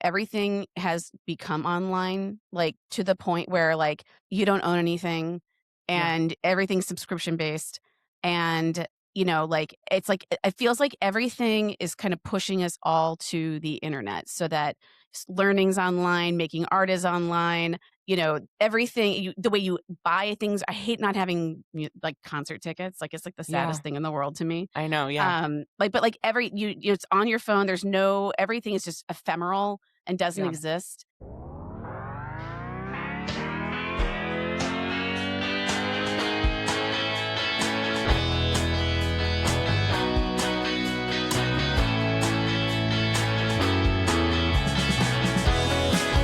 everything has become online, like to the point where like you don't own anything Yeah. and everything's subscription based. And, like it's like it feels like everything is kind of pushing us all to the internet so that learning's online, making art is online, everything, the way you buy things. I hate not having like concert tickets. Like it's like the Yeah. saddest thing in the world to me. I know. Yeah. But like it's on your phone. There's no, everything is just ephemeral and doesn't Yeah. exist.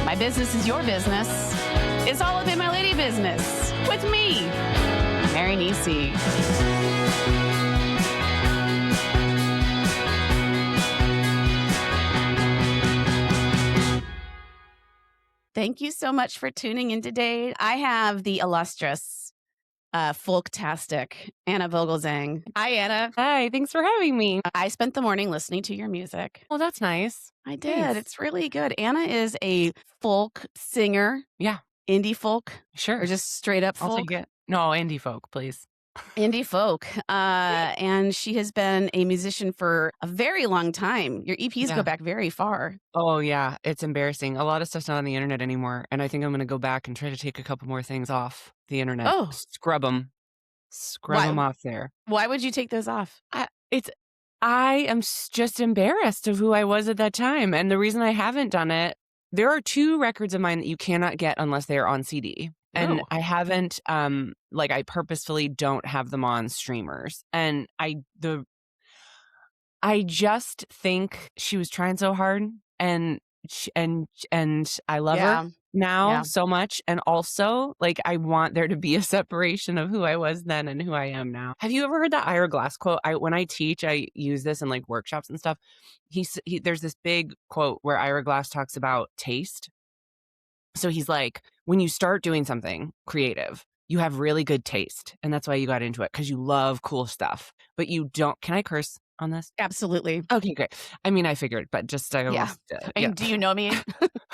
My business is your business. It's all up in my lady business with me, Mary Nisi. Thank you so much for tuning in today. I have the illustrious, folktastic Anna Vogelzang. Hi, Anna. Hi. Thanks for having me. I spent the morning listening to your music. Well, that's nice. I did. Thanks. It's really good. Anna is a folk singer, Yeah. indie folk, Sure. or just straight up I'll folk. take it. No, indie folk, please. Indie folk. And she has been a musician for a very long time. Your EPs go Yeah. back very far. Oh, yeah. It's embarrassing. A lot of stuff's not on the internet anymore. And I think I'm going to go back and try to take a couple more things off the internet. Oh. Scrub them. Scrub Why? them off there. Why would you take those off? I am just embarrassed of who I was at that time. And the reason I haven't done it, there are 2 records of mine that you cannot get unless they are on CD. And Oh. I haven't, I purposefully don't have them on streamers. And I just think she was trying so hard, and I love her now so much. And also, like, I want there to be a separation of who I was then and who I am now. Have you ever heard that Ira Glass quote? When I teach, I use this in like workshops and stuff. There's this big quote where Ira Glass talks about taste. So he's like, when you start doing something creative, you have really good taste. And that's why you got into it, because you love cool stuff. But you don't. Can I curse on this? Absolutely. Okay, great. I mean, I figured, but just I almost Do you know me?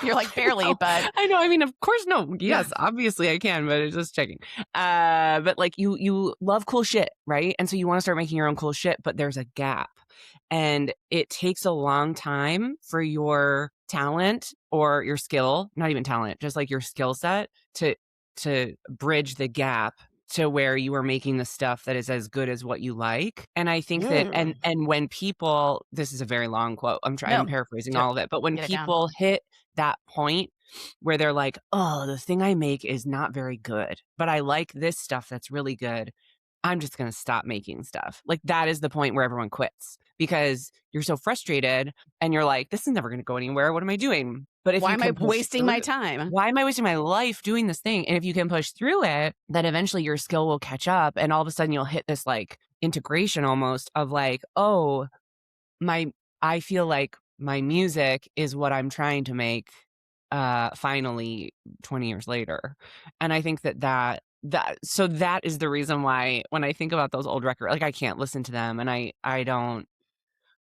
You're like barely, No, but I know. I mean, of course, no. Yes, obviously I can, but it's just checking. But like you love cool shit, right? And so you want to start making your own cool shit, but there's a gap, and it takes a long time for your talent or your skill, not even talent, just like your skill set to bridge the gap to where you are making the stuff that is as good as what you like. And I think that, and when people, this is a very long quote, I'm paraphrasing all of it, but when people hit that point where they're like, oh, the thing I make is not very good, but I like this stuff that's really good, I'm just going to stop making stuff. Like, that is the point where everyone quits, because you're so frustrated and you're like, this is never going to go anywhere. What am I doing? But why am I wasting my time? Why am I wasting my life doing this thing? And if you can push through it, then eventually your skill will catch up. And all of a sudden you'll hit this like integration almost of like, oh, I feel like my music is what I'm trying to make finally 20 years later. And I think that is the reason why when I think about those old records, like I can't listen to them, and I don't.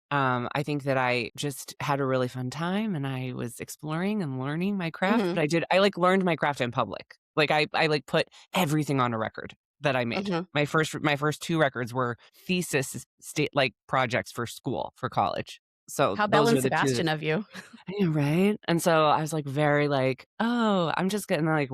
I think that I just had a really fun time, and I was exploring and learning my craft. But I like learned my craft in public. Like I like put everything on a record that I made. My first 2 records were thesis like projects for school, for college. So how Belle and Sebastian of you. Right? And so I was like very like, oh, I'm just getting like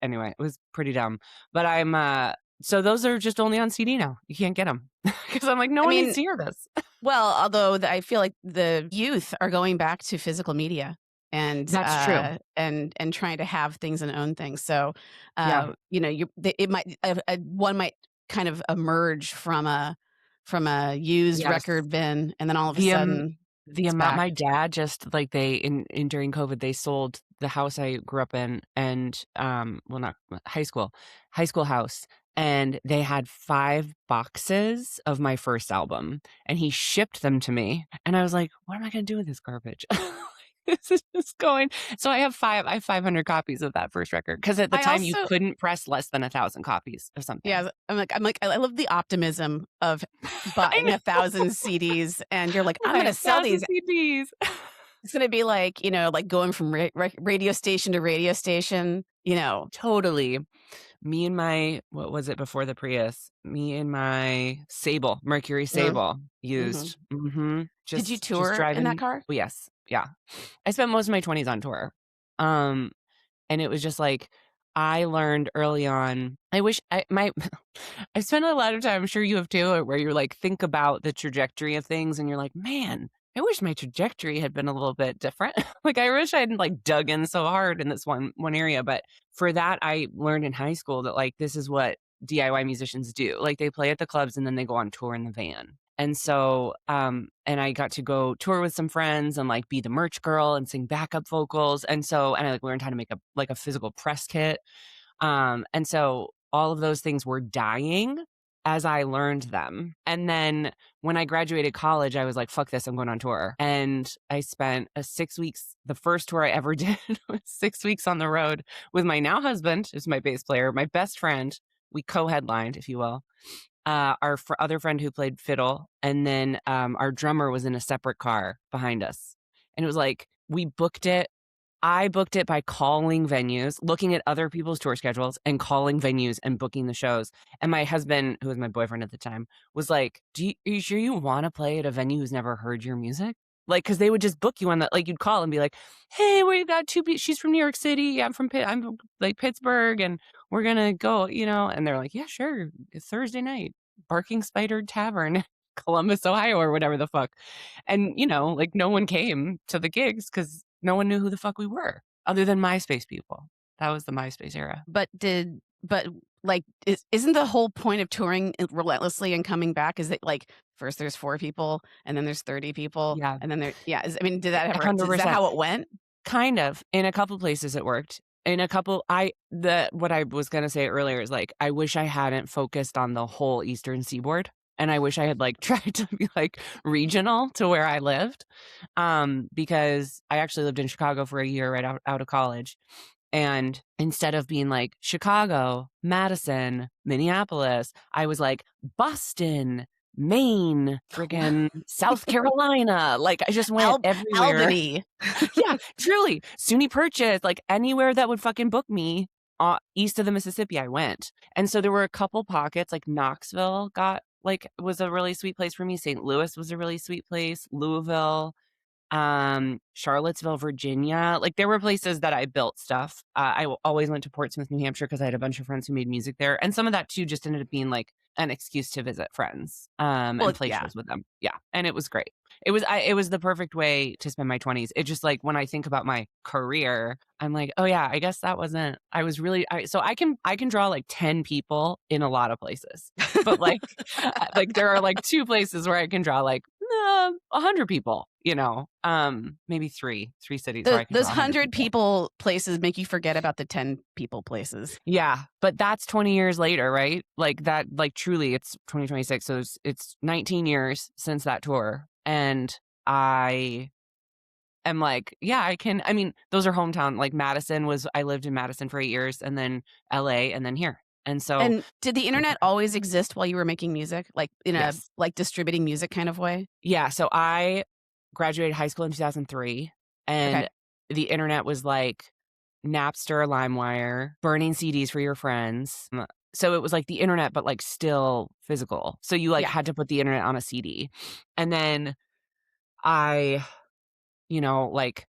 anyway, it was pretty dumb. But so those are just only on CD now. You can't get them because I'm like, no one needs to hear this. Well, although I feel like the youth are going back to physical media, and that's true, and trying to have things and own things. So, it might one might kind of emerge from a used record bin, and then all of a sudden, the amount my dad just like during COVID they sold the house I grew up in, and not high school house. And they had 5 boxes of my first album, and he shipped them to me. And I was like, what am I going to do with this garbage? This is just going. So I have 500 copies of that first record, because at the time you couldn't press less than 1,000 copies of something. Yeah, I'm like, I love the optimism of buying 1,000 CDs, and you're like, I'm going to sell these CDs. It's gonna be like, like going from radio station to radio station, Totally. Me and my what was it before the Prius? Me and my Sable, Mercury Mm, Sable mhm. used. Did you Just tour in that driving. car? Oh, yes. Yeah. I spent most of my 20s on tour. Um, and it was just like I learned early on. I wish I spent a lot of time, I'm sure you have too, where you're like think about the trajectory of things and you're like, man, I wish my trajectory had been a little bit different. Like I wish I hadn't like dug in so hard in this one area. But for that, I learned in high school that like this is what DIY musicians do. Like they play at the clubs and then they go on tour in the van. And so, and I got to go tour with some friends and like be the merch girl and sing backup vocals. And I like learned how to make a physical press kit. And so all of those things were dying as I learned them. And then when I graduated college, I was like, fuck this, I'm going on tour. And I spent 6 weeks, the first tour I ever did was 6 weeks on the road with my now husband, who's my bass player, my best friend. We co-headlined, if you will. Our other friend who played fiddle, and then our drummer was in a separate car behind us. And it was like, I booked it by calling venues, looking at other people's tour schedules and calling venues and booking the shows. And my husband, who was my boyfriend at the time, was like, are you sure you want to play at a venue who's never heard your music? Like, cause they would just book you on that. Like you'd call and be like, hey, we got she's from New York City. I'm from like Pittsburgh and we're going to go, and they're like, yeah, sure. It's Thursday night, Barking Spider Tavern, Columbus, Ohio, or whatever the fuck. And, like no one came to the gigs because no one knew who the fuck we were other than MySpace people. That was the MySpace era. But like, isn't the whole point of touring relentlessly and coming back is that like first there's 4 people and then there's 30 people Yeah, and then did that ever, is that 100%. how it went? Kind of. In a couple places it worked. In a couple, what I was going to say earlier is like, I wish I hadn't focused on the whole Eastern Seaboard. And I wish I had like tried to be like regional to where I lived. Because I actually lived in Chicago for a year right out of college. And instead of being like Chicago, Madison, Minneapolis, I was like Boston, Maine, friggin' South Carolina. Like I just went everywhere. Albany. Yeah, truly. SUNY Purchase, like anywhere that would fucking book me east of the Mississippi, I went. And so there were a couple pockets, like Knoxville was a really sweet place for me. St. Louis was a really sweet place. Louisville, Charlottesville, Virginia. Like there were places that I built stuff. I always went to Portsmouth, New Hampshire because I had a bunch of friends who made music there. And some of that too just ended up being like an excuse to visit friends and play Yeah. shows with them. Yeah. And it was great. It was the perfect way to spend my 20s. It just like when I think about my career, I'm like, oh yeah, I guess that wasn't, I was really, so I can draw like 10 people in a lot of places, but like, like there are like 2 places where I can draw like 100 people, maybe three cities where I can Those draw 100 100 people places make you forget about the 10 people places. Yeah, but that's 20 years later, right? Like that, like truly, it's 2026, so it's 19 years since that tour, and I am like, yeah, I can. I mean, those are hometown. Like I lived in Madison for 8 years, and then LA, and then here, and so And did the internet always exist while you were making music, like in a yes, like distributing music kind of way? yeah. So I graduated high school in 2003, and Okay. the internet was like Napster, LimeWire, burning CDs for your friends. So it was like the internet, but like still physical. So you like Yeah. had to put the internet on a CD. And then I, like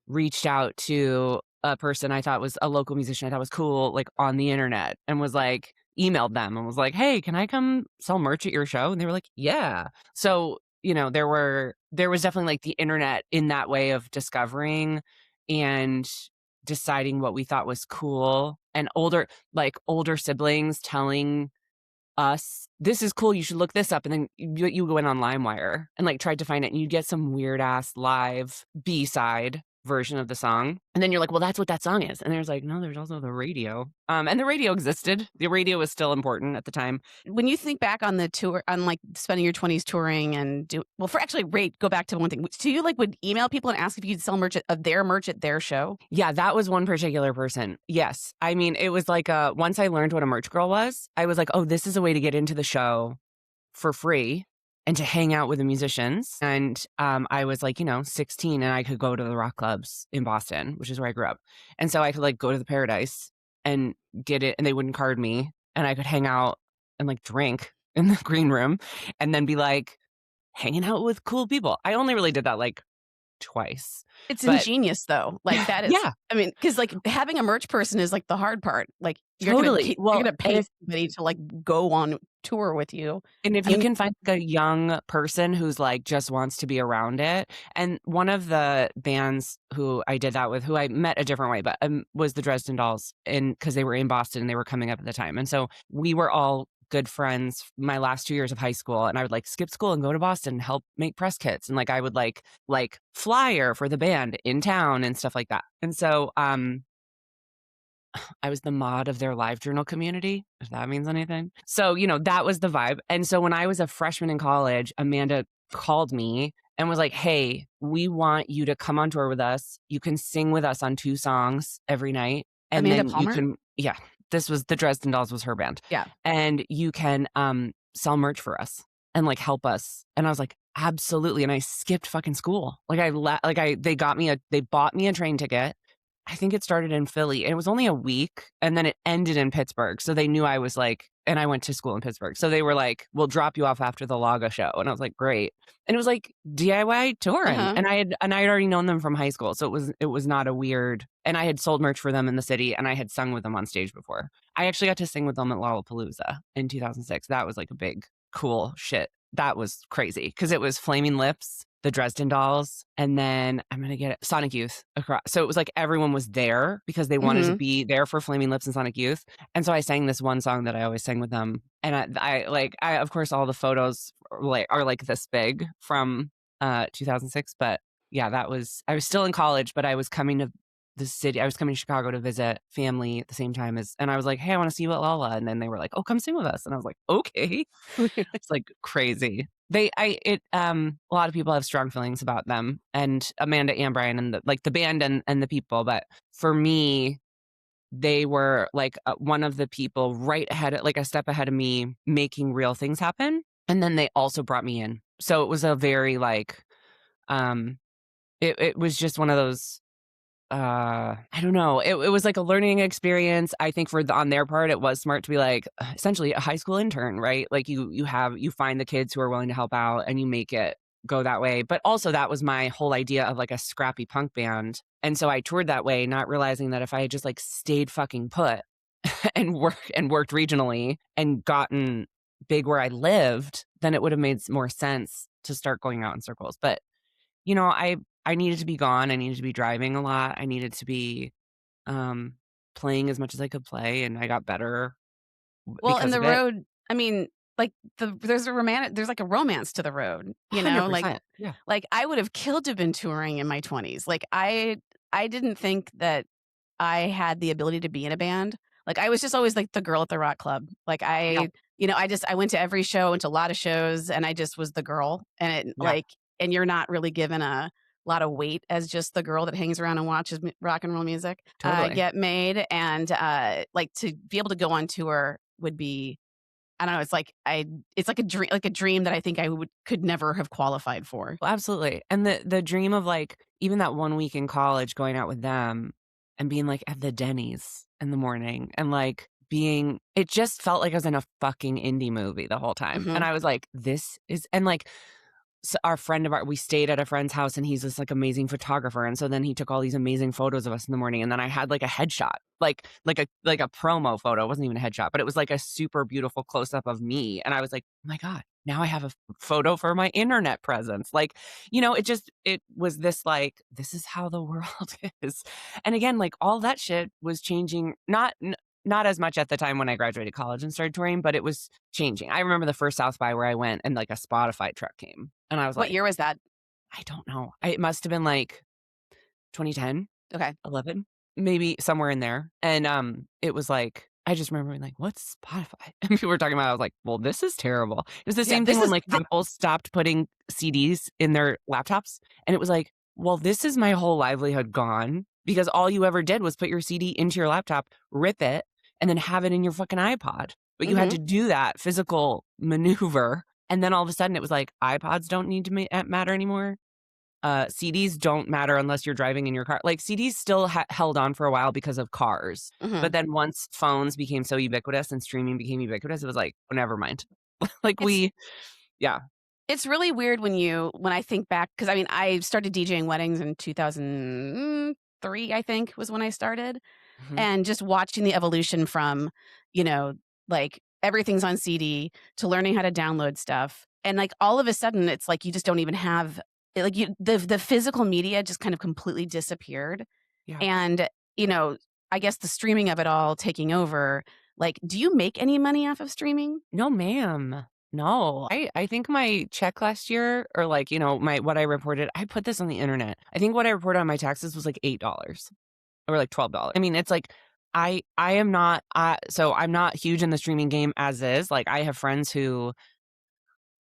reached out to a person I thought was a local musician I thought was cool, like on the internet, and was like, emailed them and was like, hey, can I come sell merch at your show? And they were like, yeah. So, there was definitely like the internet in that way of discovering and deciding what we thought was cool, and older siblings telling us, this is cool, you should look this up. And then you go in on LimeWire and like tried to find it, and you get some weird ass live B-side version of the song. And then you're like, well, that's what that song is. And there's like, no, there's also the radio. And the radio existed. The radio was still important at the time. When you think back on the tour, on like spending your 20s touring and go back to one thing. So you like would email people and ask if you'd sell merch of their merch at their show? Yeah, that was one particular person. Yes. I mean, it was like once I learned what a merch girl was, I was like, oh, this is a way to get into the show for free and to hang out with the musicians. And I was like, 16, and I could go to the rock clubs in Boston, which is where I grew up. And so I could like go to the Paradise and get it, and they wouldn't card me, and I could hang out and like drink in the green room and then be like hanging out with cool people. I only really did that like twice. It's But ingenious though. Like that is, yeah, I mean, because like having a merch person is like the hard part. Like totally. you're Well, gonna pay somebody to like go on tour with you. and if you And can find like a young person who's like just wants to be around it. And one of the bands who I did that with, who I met a different way, but was the Dresden Dolls, and because they were in Boston and they were coming up at the time. And so we were all good friends my last 2 years of high school, and I would like skip school and go to Boston and help make press kits, and like I would like flyer for the band in town and stuff like that. And so I was the mod of their live journal community, if that means anything. So, that was the vibe. And so when I was a freshman in college, Amanda called me and was like, "Hey, we want you to come on tour with us. You can sing with us on 2 songs every night. And Amanda then you Palmer? can," yeah, this was the Dresden Dolls was her band. Yeah. "And you can sell merch for us and like help us." And I was like, "Absolutely." And I skipped fucking school. Like they bought me a train ticket. I think it started in Philly, and it was only a week, and then it ended in Pittsburgh. So they knew I was like, and I went to school in Pittsburgh. So they were like, "We'll drop you off after the Laga show." And I was like, "Great." And it was like DIY touring. Uh-huh. And I had already known them from high school. So it was not a weird, and I had sold merch for them in the city, and I had sung with them on stage before. I actually got to sing with them at Lollapalooza in 2006. That was like a big cool shit. That was crazy because it was Flaming Lips, the Dresden Dolls, and then I'm gonna get it, Sonic Youth across. So it was like everyone was there because they wanted to Mhm. be there for Flaming Lips and Sonic Youth. And so I sang this one song that I always sang with them. And I of course all the photos are like this big from 2006. But yeah, I was still in college, but I was coming to the city. I was coming to Chicago to visit family at the same time and I was like, "Hey, I want to see you at Lala." And then they were like, "Oh, come sing with us." And I was like, "Okay." It's like crazy. A lot of people have strong feelings about them, and Amanda and Brian, and the band and the people. But for me, they were like one of the people right ahead, like a step ahead of me, making real things happen. And then they also brought me in. So it was a very like, um, it was just one of those, I don't know. It was like a learning experience. I think on their part, it was smart to be like essentially a high school intern, right? Like you find the kids who are willing to help out and you make it go that way. But also that was my whole idea of like a scrappy punk band. And so I toured that way, not realizing that if I had just like stayed fucking put and worked regionally and gotten big where I lived, then it would have made more sense to start going out in circles. But I needed to be gone. I needed to be driving a lot. I needed to be um, playing as much as I could play, and I got better Well, and because the of it. road, I mean, like there's like a romance to the road, you know? Like 100%. Yeah. I would have killed to have been touring in my 20s. Like I didn't think that I had the ability to be in a band. Like I was just always like the girl at the rock club. Like Yeah. I went to every show, went to a lot of shows, and I just was the girl. And Yeah. and you're not really given a lot of weight as just the girl that hangs around and watches rock and roll music Totally. get made. And like to be able to go on tour would be, I don't know. It's like a dream that I think could never have qualified for. Well, absolutely. And the dream of like even that 1 week in college going out with them and being like at the Denny's in the morning and like being, it just felt like I was in a fucking indie movie the whole time. And Hmm. I was like, this is, and like our friend of ours, we stayed at a friend's house and he's this like amazing photographer. And so then he took all these amazing photos of us in the morning. And then I had like a headshot, like a promo photo. It wasn't even a headshot, but it was like a super beautiful close up of me. And I was like, oh my God, now I have a photo for my internet presence. Like, it was this like, this is how the world is. And again, like all that shit was changing, not as much at the time when I graduated college and started touring, but it was changing. I remember the first South by where I went and like a Spotify truck came. And I was What like, year was that? I don't know. It must have been like 2010, Okay. 11, maybe somewhere in there. And it was like, I just remember being like, what's Spotify? And people were talking about it. I was like, well, this is terrible. It was the Yeah. same thing when like Apple stopped putting CDs in their laptops. And it was like, well, this is my whole livelihood gone because all you ever did was put your CD into your laptop, rip it, and then have it in your fucking iPod. But you had Hmm. to do that physical maneuver And then all of a sudden it was like iPods don't need to matter anymore. CDs don't matter unless you're driving in your car. Like CDs still held on for a while because of cars. But Mhm. then once phones became so ubiquitous and streaming became ubiquitous, it was like, oh, never mind. Like It's yeah. it's really weird when I think back, because I mean, I started DJing weddings in 2003, I think, was when I started, Mhm. and just watching the evolution from, you know, like, everything's on CD to learning how to download stuff, and, like, all of a sudden, it's like you just don't even have like, the physical media just kind of completely disappeared, Yeah. and, you know, I guess the streaming of it all taking over, like, do you make any money off of streaming? No, ma'am. No. I think my check last year or like, my what I reported, I put this on the internet. I think what I reported on my taxes was like $8 or like $12. I mean, it's like I am not so I'm not huge in the streaming game as is. Like I have friends who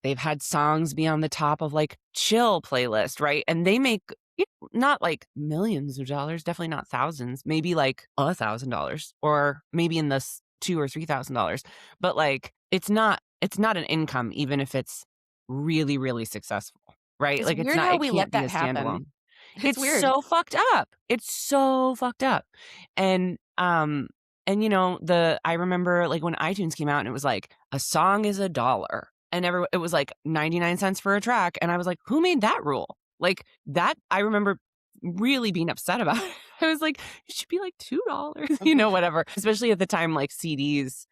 they've had songs be on the top of like chill playlist, right? And they make not like millions of dollars, definitely not thousands, maybe like $1,000 or maybe in the two or $3,000. But like it's not an income, even if it's really, really successful, right? It's Like weird how it we let can't be a that happen. standalone. It's It's weird. so fucked up. It's so fucked up. And I remember like when iTunes came out and it was like a song is $1 and it was like 99 cents for a track and I was like, who made that rule? Like that I remember really being upset about it. I was like, it should be like $2, Mhm. whatever. Especially at the time like CDs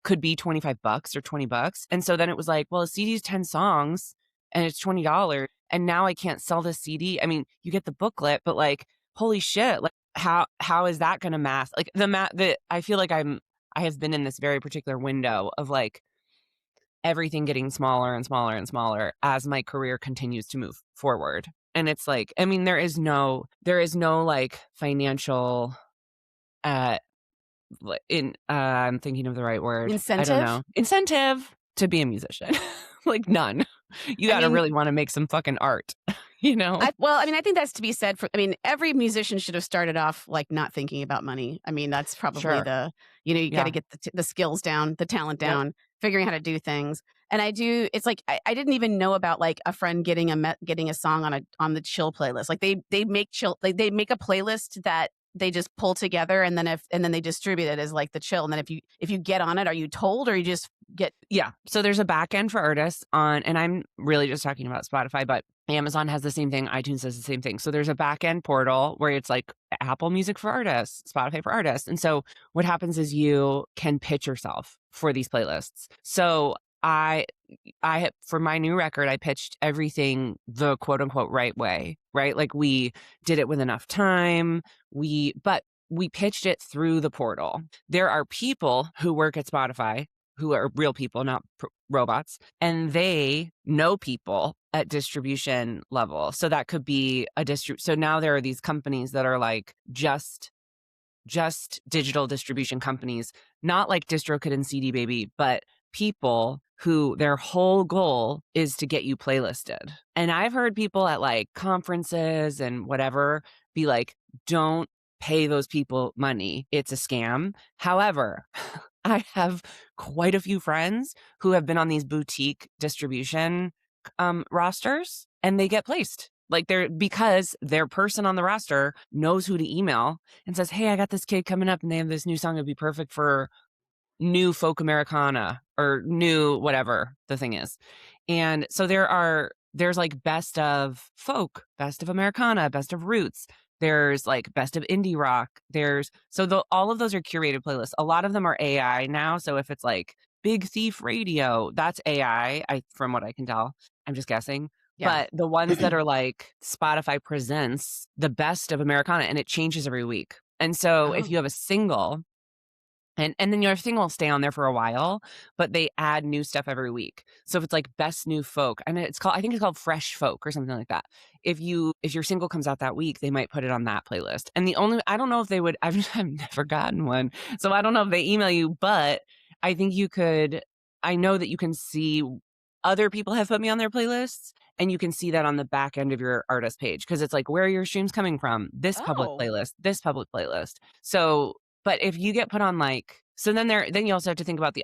could be 25 bucks or 20 bucks. And so then it was like, well, a CD's 10 songs and it's $20 and now I can't sell this CD. I mean, you get the booklet, but like, holy shit, like how is that going to math? Like the I feel like I have been in this very particular window of like everything getting smaller and smaller and smaller as my career continues to move forward. And it's like, I mean, there is no like financial uh I'm thinking of the right word. I don't Incentive? know. Incentive to be a musician. Like none. You I got to mean, really want to make some fucking art, you know? I mean, I think that's to be said for I mean, every musician should have started off, like, not thinking about money. I mean, that's probably Sure. you gotta Yeah. get the skills down, the talent Yep. down, figuring how to do things. And it's like I didn't even know about, like, a friend getting a song on the chill playlist. Like, they make chill like, they make a playlist that they just pull together, and then they distribute it as, like, the chill, and then if you get on it, are you told, or you just get Yeah. So there's a back end for artists and I'm really just talking about Spotify, but Amazon has the same thing. iTunes does the same thing. So there's a back end portal where it's like Apple Music for artists, Spotify for artists. And so what happens is you can pitch yourself for these playlists. So I, for my new record, I pitched everything the quote unquote right way, right? Like we did it with enough time. But we pitched it through the portal. There are people who work at Spotify who are real people, not robots, and they know people at distribution level. So that could be so now there are these companies that are like just digital distribution companies, not like DistroKid and CD Baby, but people who their whole goal is to get you playlisted. And I've heard people at like conferences and whatever be like, don't pay those people money. It's a scam. However, I have quite a few friends who have been on these boutique distribution rosters and they get placed. Like because their person on the roster knows who to email and says, hey, I got this kid coming up and they have this new song that'd be perfect for new folk Americana or new whatever the thing is. And so there's like best of folk, best of Americana, best of roots. There's like best of indie rock. All of those are curated playlists. A lot of them are AI now. So if it's like Big Thief Radio, that's AI, from what I can tell. I'm just guessing. yeah. But the ones that are like Spotify presents the best of Americana and it changes every week. And so if Oh. you have a single and then your thing will stay on there for a while, but they add new stuff every week. So if it's like best new folk, and I think it's called fresh folk or something like that. If your single comes out that week, they might put it on that playlist. And I don't know if they would, I've never gotten one. So I don't know if they email you, but I think I know that you can see other people have put me on their playlists and you can see that on the back end of your artist page. Cause it's like, where are your streams coming from? This public Oh. playlist, this public playlist. So but if you get put on like, so then you also have to think about the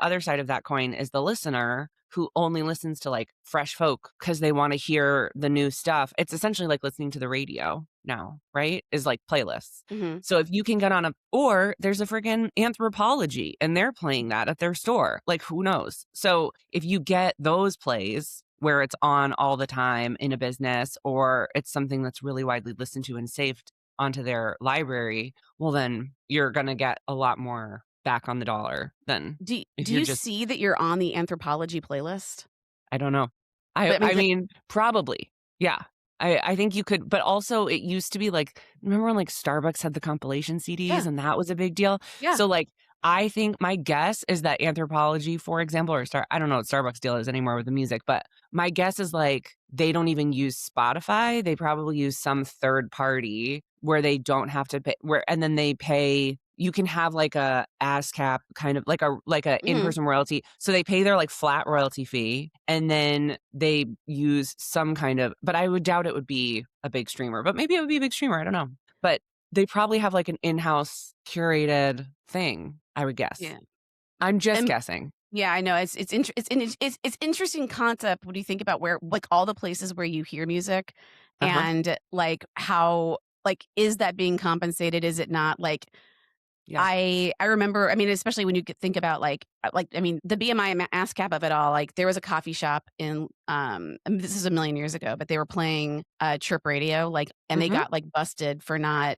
other side of that coin is the listener who only listens to like fresh folk because they want to hear the new stuff. It's essentially like listening to the radio now, right? Is like playlists. Mhm. So if you can get on or there's a freaking Anthropology and they're playing that at their store, like who knows? So if you get those plays where it's on all the time in a business, or it's something that's really widely listened to and saved onto their library, well, then you're going to get a lot more back on the dollar than if Do you're you just, see that you're on the Anthropology playlist? I don't know. But, I mean, I mean, probably. Yeah. I think you could, but also it used to be like, remember when like Starbucks had the compilation CDs yeah, and that was a big deal? yeah. So like, I think my guess is that Anthropology, for example, or I don't know what Starbucks deal is anymore with the music, but my guess is like they don't even use Spotify. They probably use some third party where they don't have to pay and then they pay. You can have like a ASCAP kind of like a Mhm. in-person royalty. So they pay their like flat royalty fee and then they use some kind of, but I would doubt it would be a big streamer, but maybe it would be a big streamer. I don't know. But they probably have like an in-house curated thing, I would guess. Yeah. I'm just And guessing. yeah, I know it's interesting concept when you think about where like all the places where you hear music Uh-huh. and like how like is that being compensated? Is it not? Like Yeah. I remember, I mean, especially when you think about like I mean, the BMI ASCAP of it all. Like there was a coffee shop in I mean, this is a million years ago, but they were playing chirp radio, like, and they Mhm. got like busted for not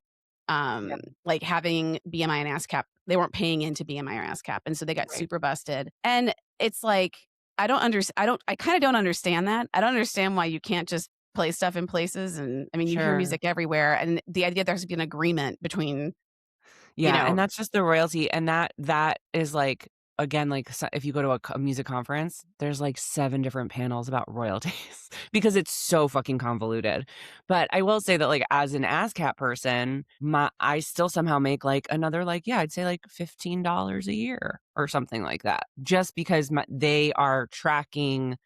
Yeah. like having BMI and ASCAP. They weren't paying into BMI or ASCAP, and so they got Right. super busted. And it's like I kind of don't understand that. I don't understand why you can't just play stuff in places. And I mean, you hear Sure. music everywhere, and the idea there's been an agreement between you Yeah, know and that's just the royalty, and that is, like, again, like, if you go to a music conference, there's, like, 7 different panels about royalties because it's so fucking convoluted. But I will say that, like, as an ASCAP person, I still somehow make, like, another, like, yeah, I'd say, like, $15 a year or something like that, just because they are tracking.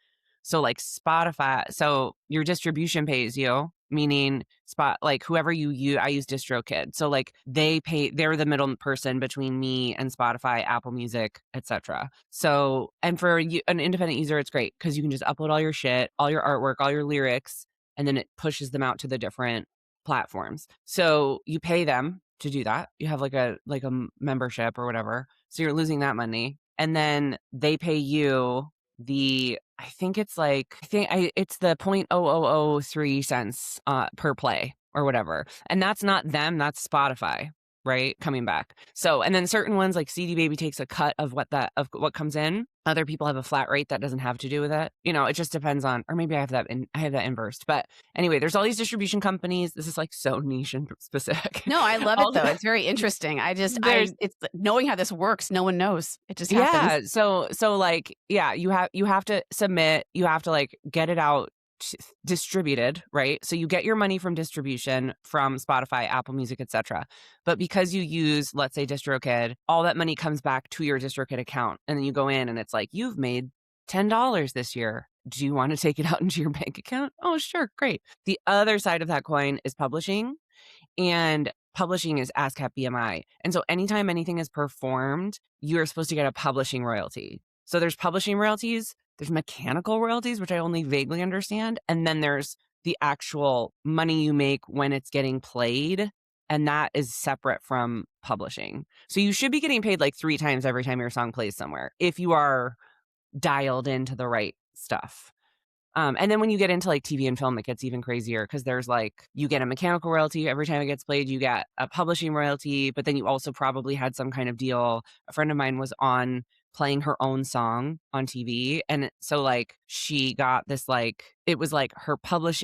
So, like, Spotify, so your distribution pays you, meaning like, whoever you use, I use DistroKid. So, like, they're the middle person between me and Spotify, Apple Music, etc. So, and for an independent user, it's great because you can just upload all your shit, all your artwork, all your lyrics, and then it pushes them out to the different platforms. So you pay them to do that. You have like a membership or whatever. So you're losing that money. And then they pay you I think it's like it's the 0.0003 cents per play or whatever. And that's not them, that's Spotify, right? Coming back. So, and then certain ones like CD Baby takes a cut of what comes in. Other people have a flat rate that doesn't have to do with it. It just depends on, or maybe I have that inversed. But anyway, there's all these distribution companies. This is like so niche and specific. No, I love it All though. It's very interesting. there's It's knowing how this works, no one knows. It just happens. Yeah, so, like, yeah, you have to submit, you have to, like, get it out distributed, right? So you get your money from distribution from Spotify, Apple Music, etc. But because you use, let's say, DistroKid, all that money comes back to your DistroKid account, and then you go in and it's like, "You've made $10 this year. Do you wanna take it out into your bank account?" "Oh, sure, great." The other side of that coin is publishing. And publishing is ASCAP BMI. And so anytime anything is performed, you're supposed to get a publishing royalty. So there's publishing royalties, there's mechanical royalties, which I only vaguely understand, and then there's the actual money you make when it's getting played, and that is separate from publishing. So you should be getting paid like 3 times every time your song plays somewhere if you are dialed into the right stuff. And then when you get into like TV and film, it gets even crazier because there's like, you get a mechanical royalty every time it gets played, you get a publishing royalty, but then you also probably had some kind of deal. A friend of mine was on playing her own song on TV. And so like she got this, like, it was like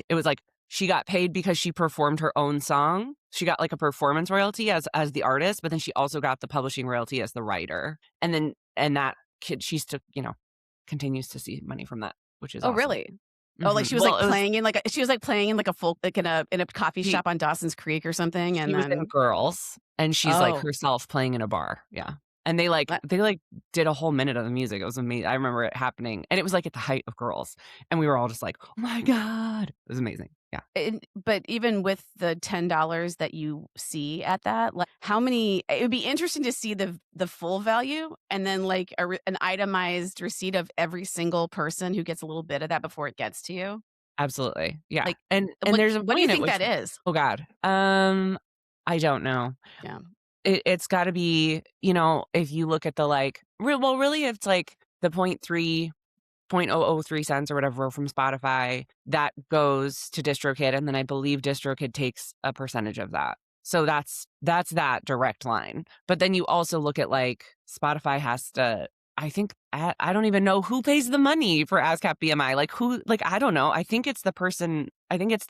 it was like she got paid because she performed her own song. She got like a performance royalty as the artist, but then she also got the publishing royalty as the writer. And that kid, she's to, continues to see money from that, which is Oh, awesome. really? Oh, like she was Well, like playing in like a folk like in a coffee she shop on Dawson's Creek or something, and she was in then Girls, and she's, like, oh, herself playing in a bar, yeah, and they did a whole minute of the music, it was amazing. I remember it happening, and it was, like, at the height of Girls, and we were all just like, "Oh my god." It was amazing. Yeah. But even with the $10 that you see at that, like, how many it would be interesting to see the full value and then, like, an itemized receipt of every single person who gets a little bit of that before it gets to you. Absolutely. Yeah. Like, And there's a what do you point at think which that is? oh god. I don't know. Yeah. It's gotta be, if you look at the, like well, really, it's like the .003 cents or whatever from Spotify that goes to DistroKid, and then I believe DistroKid takes a percentage of that. So that's that direct line. But then you also look at, like, Spotify has to I think I don't even know who pays the money for ASCAP BMI, like, who like, I don't know. I think it's the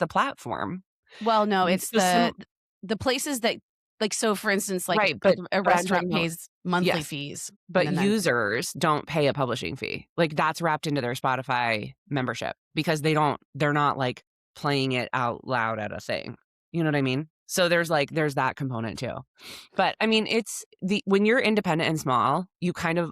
platform. Well, no, it's So some the places that like, so for instance, like, right, but a I'm talking restaurant about pays monthly yes. fees, and But then users don't pay a publishing fee. Like, that's wrapped into their Spotify membership because they're not, like, playing it out loud at a thing. You know what I mean? So there's that component too. But, I mean, it's the when you're independent and small,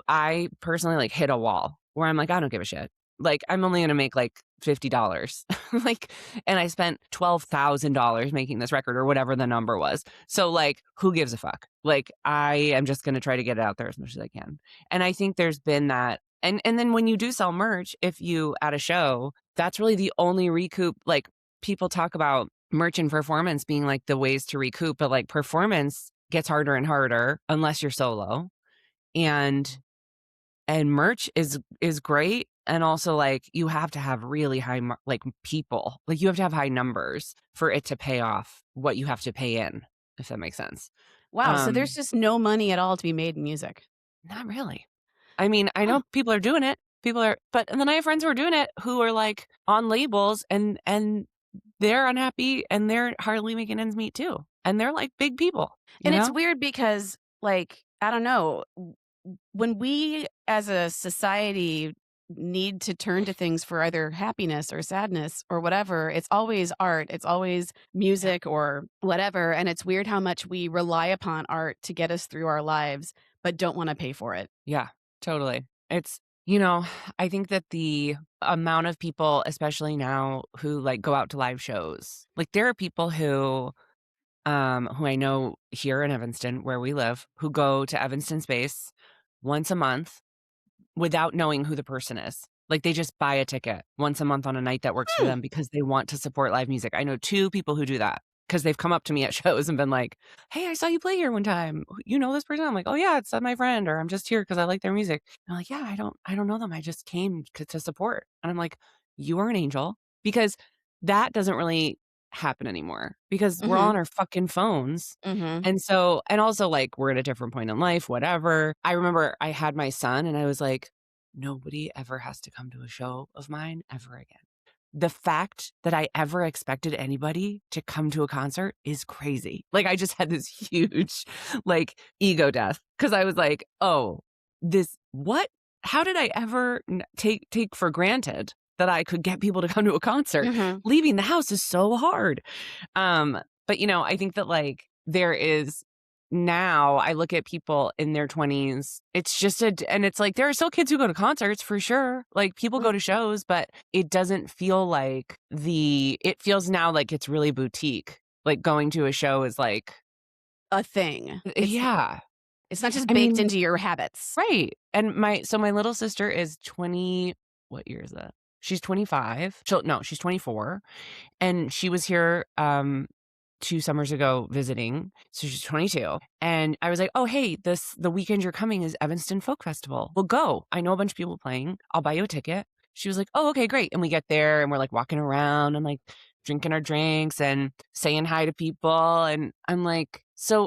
I personally, like, hit a wall where I'm like, "I don't give a shit." Like, I'm only gonna make, like, $50. Like, and I spent $12,000 making this record or whatever the number was. So, like, who gives a fuck? Like, I am just gonna try to get it out there as much as I can. And I think there's been that and then when you do sell merch, if you at a show, that's really the only recoup like, people talk about merch and performance being, like, the ways to recoup, but, like, performance gets harder and harder unless you're solo, and merch is great, and also, like, you have to have really high like, people. Like, you have to have high numbers for it to pay off what you have to pay in, if that makes sense. wow, so there's Um, just no money at all to be made in music. Not really. I mean, I Huh. know people are doing it. And then I have friends who are doing it who are, like, on labels and they're unhappy and they're hardly making ends meet too. And they're, like, big people, you And it's know? weird because, like, I don't know, when we as a society need to turn to things for either happiness or sadness or whatever, it's always art, it's always Yeah. music or whatever. And it's weird how much we rely upon art to get us through our lives, but don't want to pay for it. Yeah, totally. You know, I think that the amount of people, especially now, who like go out to live shows, like there are people who I know here in Evanston, where we live, who go to Evanston Space once a month without knowing who the person is. Like they just buy a ticket once a month on a night that works for Hmm. them because they want to support live music. I know two people who do that because they've come up to me at shows and been like, "Hey, I saw you play here one time. You know this person?" I'm like, "Oh yeah, it's my friend," or "I'm just here because I like their music." And I'm like, "Yeah, I don't know them. I just came to support." And I'm like, "You are an angel," because that doesn't really happen anymore because we're all Mhm. on our fucking phones. Mhm. And so, and also like we're at a different point in life, whatever. I remember I had my son and I was like, nobody ever has to come to a show of mine ever again. The fact that I ever expected anybody to come to a concert is crazy. Like I just had this huge like ego death because I was like, "Oh, this what? How did I ever take for granted that I could get people to come to a concert? Mhm. Leaving the house is so hard." Um, but I think that like there is now I look at people in their 20s, it's just and it's like there are still kids who go to concerts for sure. Like people Mm. go to shows, but it doesn't feel like it feels now like it's really boutique. Like going to a show is like, A thing. yeah. It's not just I baked mean, into your habits. right. And my little sister is 20, what year is that? She's 25. No, she's 24. And she was here 2 summers ago visiting, so she's 22, and I was like, "Oh, hey, the weekend you're coming is Evanston Folk Festival. We'll go. I know a bunch of people playing. I'll buy you a ticket." She was like, "Oh, okay, great." And we get there and we're like walking around and like drinking our drinks and saying hi to people, and I'm like,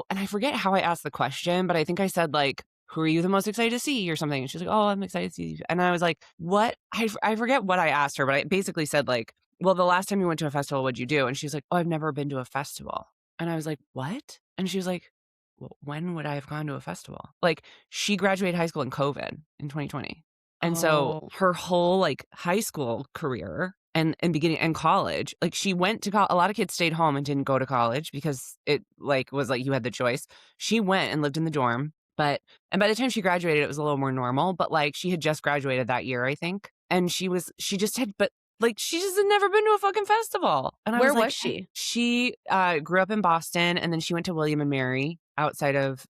and I forget how I asked the question, but I think I said like, "Who are you the most excited to see?" or something. And she's like, "Oh, I'm excited to see you." And I was like, "What?" I forget what I asked her, but I basically said like, "Well, the last time you went to a festival, what'd you do?" And she's like, "Oh, I've never been to a festival." And I was like, "What?" And she was like, "Well, when would I have gone to a festival?" Like, she graduated high school in COVID in 2020. And so Oh. her whole like high school career and beginning and college, like she went to a lot of kids stayed home and didn't go to college because it like was like you had the choice. She went and lived in the dorm, and by the time she graduated, it was a little more normal, but like she had just graduated that year, I think. And she just had but like, she just had never been to a fucking festival. And I Where was was like, she? she grew up in Boston, and then she went to William and Mary outside of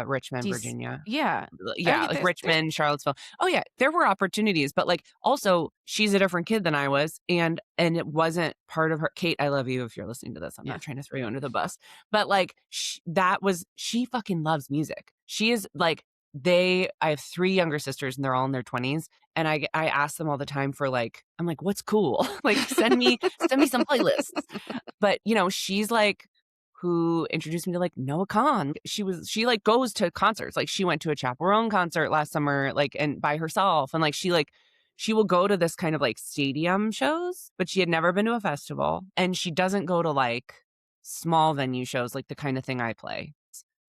Richmond, DC. Virginia. Yeah. Yeah, like There's Richmond, Charlottesville. Oh yeah, there were opportunities, but like also she's a different kid than I was, and it wasn't part of her. Kate, I love you if you're listening to this. I'm yeah. not trying to throw you under the bus, but like that was she fucking loves music. She is like I have 3 younger sisters and they're all in their 20s, and I ask them all the time for like I'm like what's cool? Like send me some playlists. But, she's like who introduced me to like Noah Khan. She like goes to concerts. Like she went to a Chaperone concert last summer, like and by herself. And she will go to this kind of like stadium shows, but she had never been to a festival. And she doesn't go to like small venue shows, like the kind of thing I play.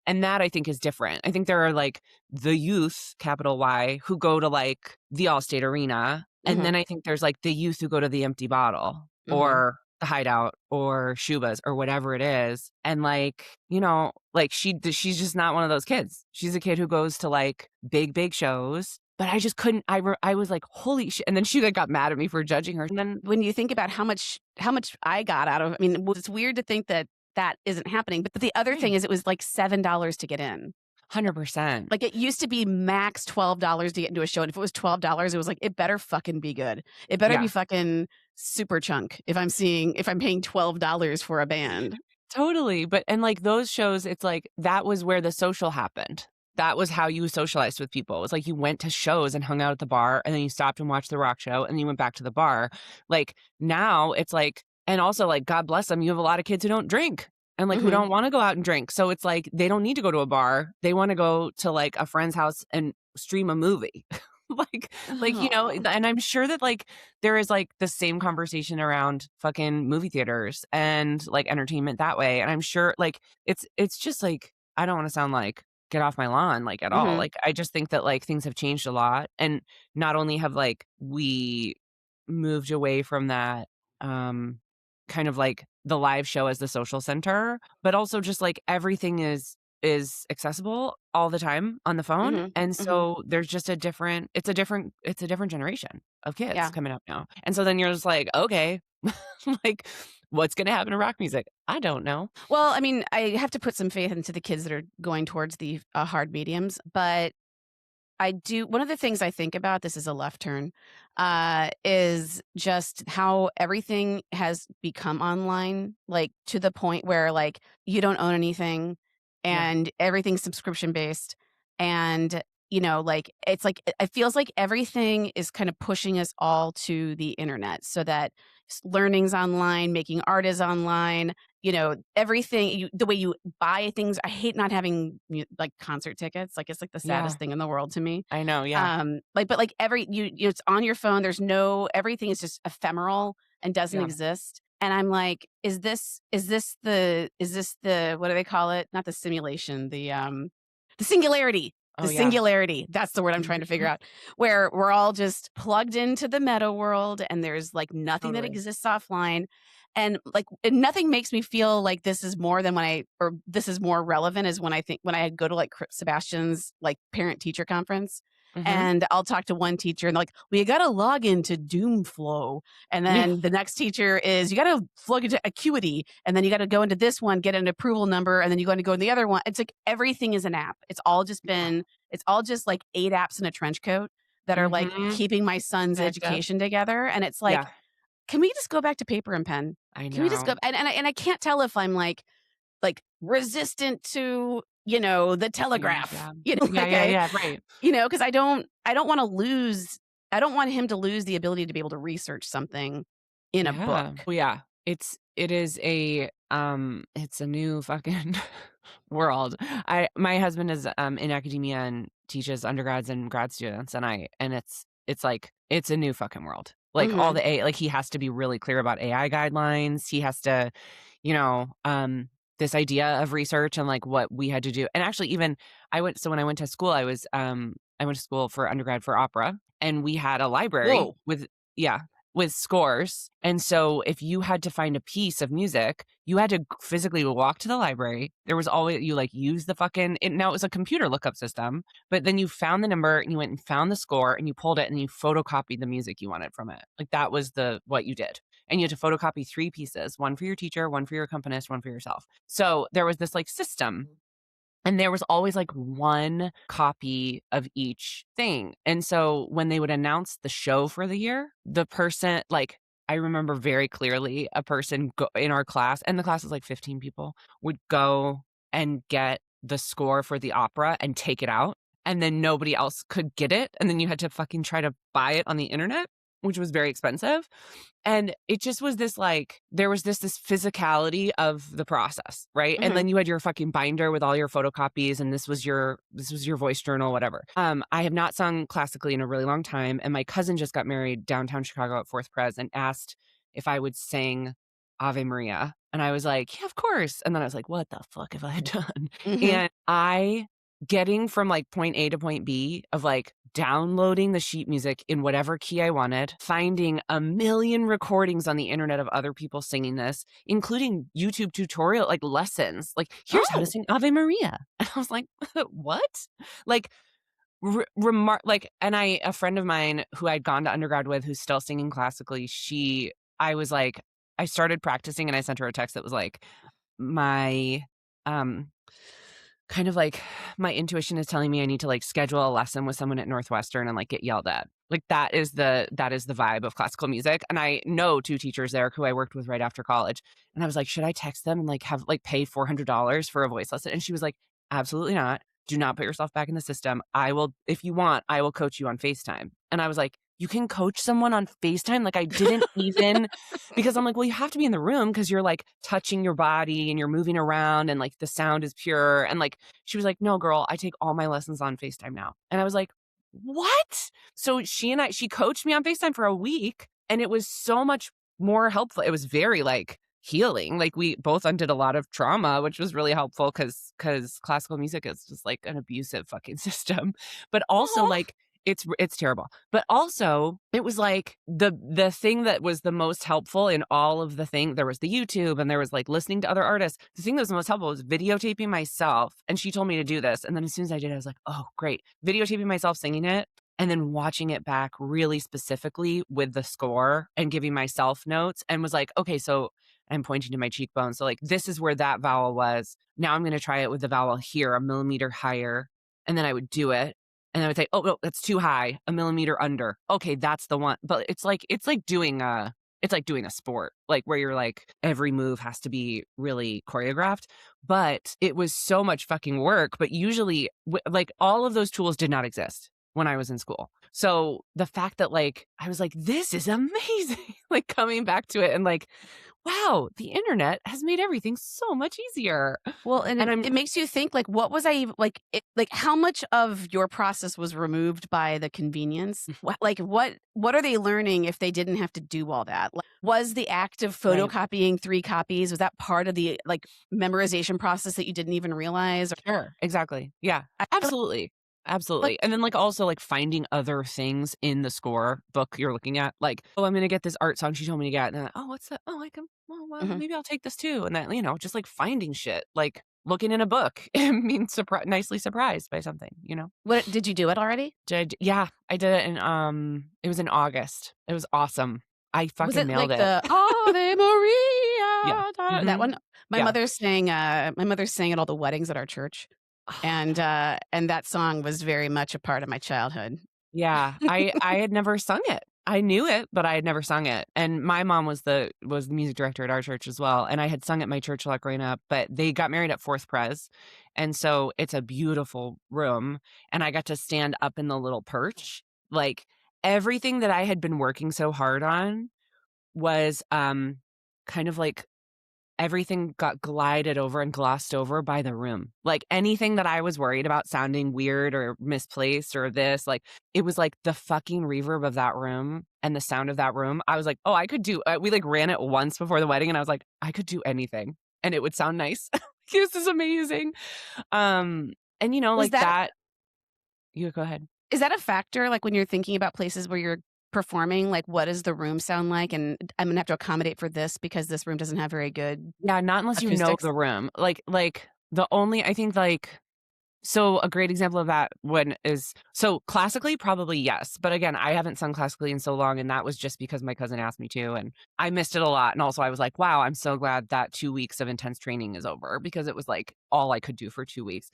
And that I think is different. I think there are like the youth, capital Y, who go to like the Allstate Arena. And Mhm. then I think there's like the youth who go to the Empty Bottle Mhm. or the Hideout or Shuba's or whatever it is. And like, like she's just not one of those kids. She's a kid who goes to like big shows. But I just couldn't. I was like, holy shit! And then she like got mad at me for judging her. And then When you think about how much I got out of, I mean, it's weird to think that that isn't happening, but the other thing right, is it was like $7 to get in. 100%. Like, it used to be max $12 to get into a show, and if it was $12, it was like, it better fucking be good. It better be Yeah. fucking super chunk if I'm paying $12 for a band. Totally, and, like, those shows, it's like, that was where the social happened. That was how you socialized with people. It was like you went to shows and hung out at the bar, and then you stopped and watched the rock show, and then you went back to the bar. Like, now it's like and also, like, God bless them, you have a lot of kids who don't drink and, like, who Mhm. don't wanna go out and drink, so it's like, they don't need to go to a bar. They wanna go to, like, a friend's house and stream a movie. Oh. And I'm sure that, like, there is, like, the same conversation around fucking movie theaters and, like, entertainment that way, and I'm sure, like, it's just, like I don't wanna sound like, "Get off my lawn," like, at all, Mhm. like, I just think that, like, things have changed a lot, and not only have, like, we moved away from that, um, kind of, like, the live show as the social center, but also just, like, everything is accessible all the time on the phone, Mhm. and Mhm. so there's just it's a different generation of kids Yeah. coming up now, and so then you're just like, "Okay, like, what's gonna happen to rock music? I don't know." Well, I mean, I have to put some faith into the kids that are going towards the, hard mediums, but I do one of the things I think about, this is a left turn, is just how everything has become online, like, to the point where, like, you don't own anything Yeah. and everything's subscription based, and, like, it's like it feels like everything is kind of pushing us all to the internet so that learning's online, making art is online, everything the way you buy things. I hate not having like concert tickets. Like, it's like the Yeah. saddest thing in the world to me. I know, yeah. But like it's on your phone. There's no everything is just ephemeral and doesn't Yeah. exist. And I'm like, is this the what do they call it? Not the simulation, the singularity. The Oh, yeah. singularity. That's the word I'm trying to figure Mhm. out. Where we're all just plugged into the meta world and there's like nothing that Totally. exists offline. And nothing makes me feel like this is more than or this is more relevant is when I go to like Sebastian's like parent teacher conference, Mhm. and I'll talk to one teacher and they're like, well, you got to log into Doomflow. And Yeah. then the next teacher is you got to plug into Acuity. And then you got to go into this one, get an approval number. And then you're going to go in the other one. It's like everything is an app. It's all just like 8 apps in a trench coat that are like Mhm. keeping my son's Connect up. education together. And it's like, Yeah. can we just go back to paper and pen? I Can we just go know. and I can't tell if I'm like resistant to, the Change, telegraph, yeah. Yeah, like yeah, yeah, right. because I don't want to lose I don't want him to lose the ability to be able to research something in a Yeah. book. Well, yeah. It's a new fucking world. My husband is in academia and teaches undergrads and grad students, and it's like it's a new fucking world. Like all Mhm. the A like he has to be really clear about AI guidelines. He has to, you know, this idea of research and like what we had to do. And actually even when I went to school, I went to school for undergrad for opera, and we had a library Whoa. with yeah. with scores. And so if you had to find a piece of music, you had to physically walk to the library. There was always, you like use the now it was a computer lookup system, but then you found the number and you went and found the score and you pulled it and you photocopied the music you wanted from it. Like that was what you did. And you had to photocopy 3 pieces, one for your teacher, one for your accompanist, one for yourself. So there was this like system, and there was always like 1 copy of each thing. And so when they would announce the show for the year, the person like I remember very clearly a person in our class, and the class was like 15 people, would go and get the score for the opera and take it out, and then nobody else could get it, and then you had to fucking try to buy it on the internet, which was very expensive. And it just was this like, there was this physicality of the process, right? And Mhm. then you had your fucking binder with all your photocopies, and this was your voice journal, whatever. I have not sung classically in a really long time, and my cousin just got married downtown Chicago at Fourth Pres and asked if I would sing Ave Maria. And I was like, yeah, of course. And then I was like, what the fuck have I done? Mhm. And I getting from like point A to point B of like downloading the sheet music in whatever key I wanted, finding a million recordings on the internet of other people singing this, including YouTube tutorial like lessons. Like, here's how to Oh. sing Ave Maria. And I was like, what? Like and a friend of mine who I'd gone to undergrad with who's still singing classically, I was like, I started practicing and I sent her a text that was like, my um kind of like my intuition is telling me I need to like schedule a lesson with someone at Northwestern and like get yelled at. Like that is the vibe of classical music. And I know 2 teachers there who I worked with right after college. And I was like, should I text them and like have like pay $400 for a voice lesson? And she was like, absolutely not. Do not put yourself back in the system. I will, if you want, I will coach you on FaceTime. And I was like, you can coach someone on FaceTime? Like I didn't even because I'm like, well, you have to be in the room because you're like touching your body and you're moving around and like the sound is pure. And like, she was like, no, girl, I take all my lessons on FaceTime now. And I was like, what? So she coached me on FaceTime for a week, and it was so much more helpful. It was very like healing. Like we both undid a lot of trauma, which was really helpful because classical music is just like an abusive fucking system. But also Aw. like it's terrible. But also, it was like the thing that was the most helpful in all of the thing, there was the YouTube and there was like listening to other artists. The thing that was the most helpful was videotaping myself. And she told me to do this. And then as soon as I did, I was like, oh, great. Videotaping myself singing it and then watching it back really specifically with the score and giving myself notes and was like, okay, so I'm pointing to my cheekbone. So like, this is where that vowel was. Now I'm going to try it with the vowel here, a millimeter higher. And then I would do it. And I would say, "Oh, no, that's too high, a millimeter under." Okay, that's the one. But it's like doing a sport, like where you're like every move has to be really choreographed. But it was so much fucking work. But usually, like all of those tools did not exist when I was in school. So the fact that like I was like, this is amazing, like coming back to it and like, wow, the internet has made everything so much easier. Well, and And it makes you think, like, what was I even like, how much of your process was removed by the convenience? What are they learning if they didn't have to do all that? Like, was the act of right. photocopying 3 copies, was that part of the, like, memorization process that you didn't even realize? Or Sure, exactly. Yeah, I feel absolutely. like Absolutely. And then like also like finding other things in the score book you're looking at, like, oh, I'm gonna get this art song she told me to get. And then, oh, what's that? Oh, I can, oh, well, mhm. maybe I'll take this too. And then, just like finding shit, like looking in a book and being nicely surprised by something, What did you do it already? Yeah, I did it it was in August. It was awesome. I Was fucking it nailed like it. the Ave Yeah. Maria, that Hmm. one? Yeah. My mother sang at all the weddings at our church, and that song was very much a part of my childhood. Yeah, I had never sung it. I knew it, but I had never sung it. And my mom was the music director at our church as well, and I had sung at my church a lot growing up, but they got married at Fourth Pres, and so it's a beautiful room, and I got to stand up in the little perch. Like, everything that I had been working so hard on was, kind of like everything got glided over and glossed over by the room. Like anything that I was worried about sounding weird or misplaced or this, like it was like the fucking reverb of that room and the sound of that room. I was like, oh, I could do, we like ran it once before the wedding and I was like, I could do anything and it would sound nice. This is amazing. Um, and Was like that that, you go ahead. is that a factor, like, when you're thinking about places where you're performing, like, what does the room sound like, and I'm gonna have to accommodate for this because this room doesn't have very good Yeah, not unless you know acoustics? the room. Like, the only I think, like so a great example of that one is so classically, probably yes, but again, I haven't sung classically in so long, and that was just because my cousin asked me to, and I missed it a lot, and also I was like, "Wow, I'm so glad that 2 weeks of intense training is over," because it was, like, all I could do for 2 weeks.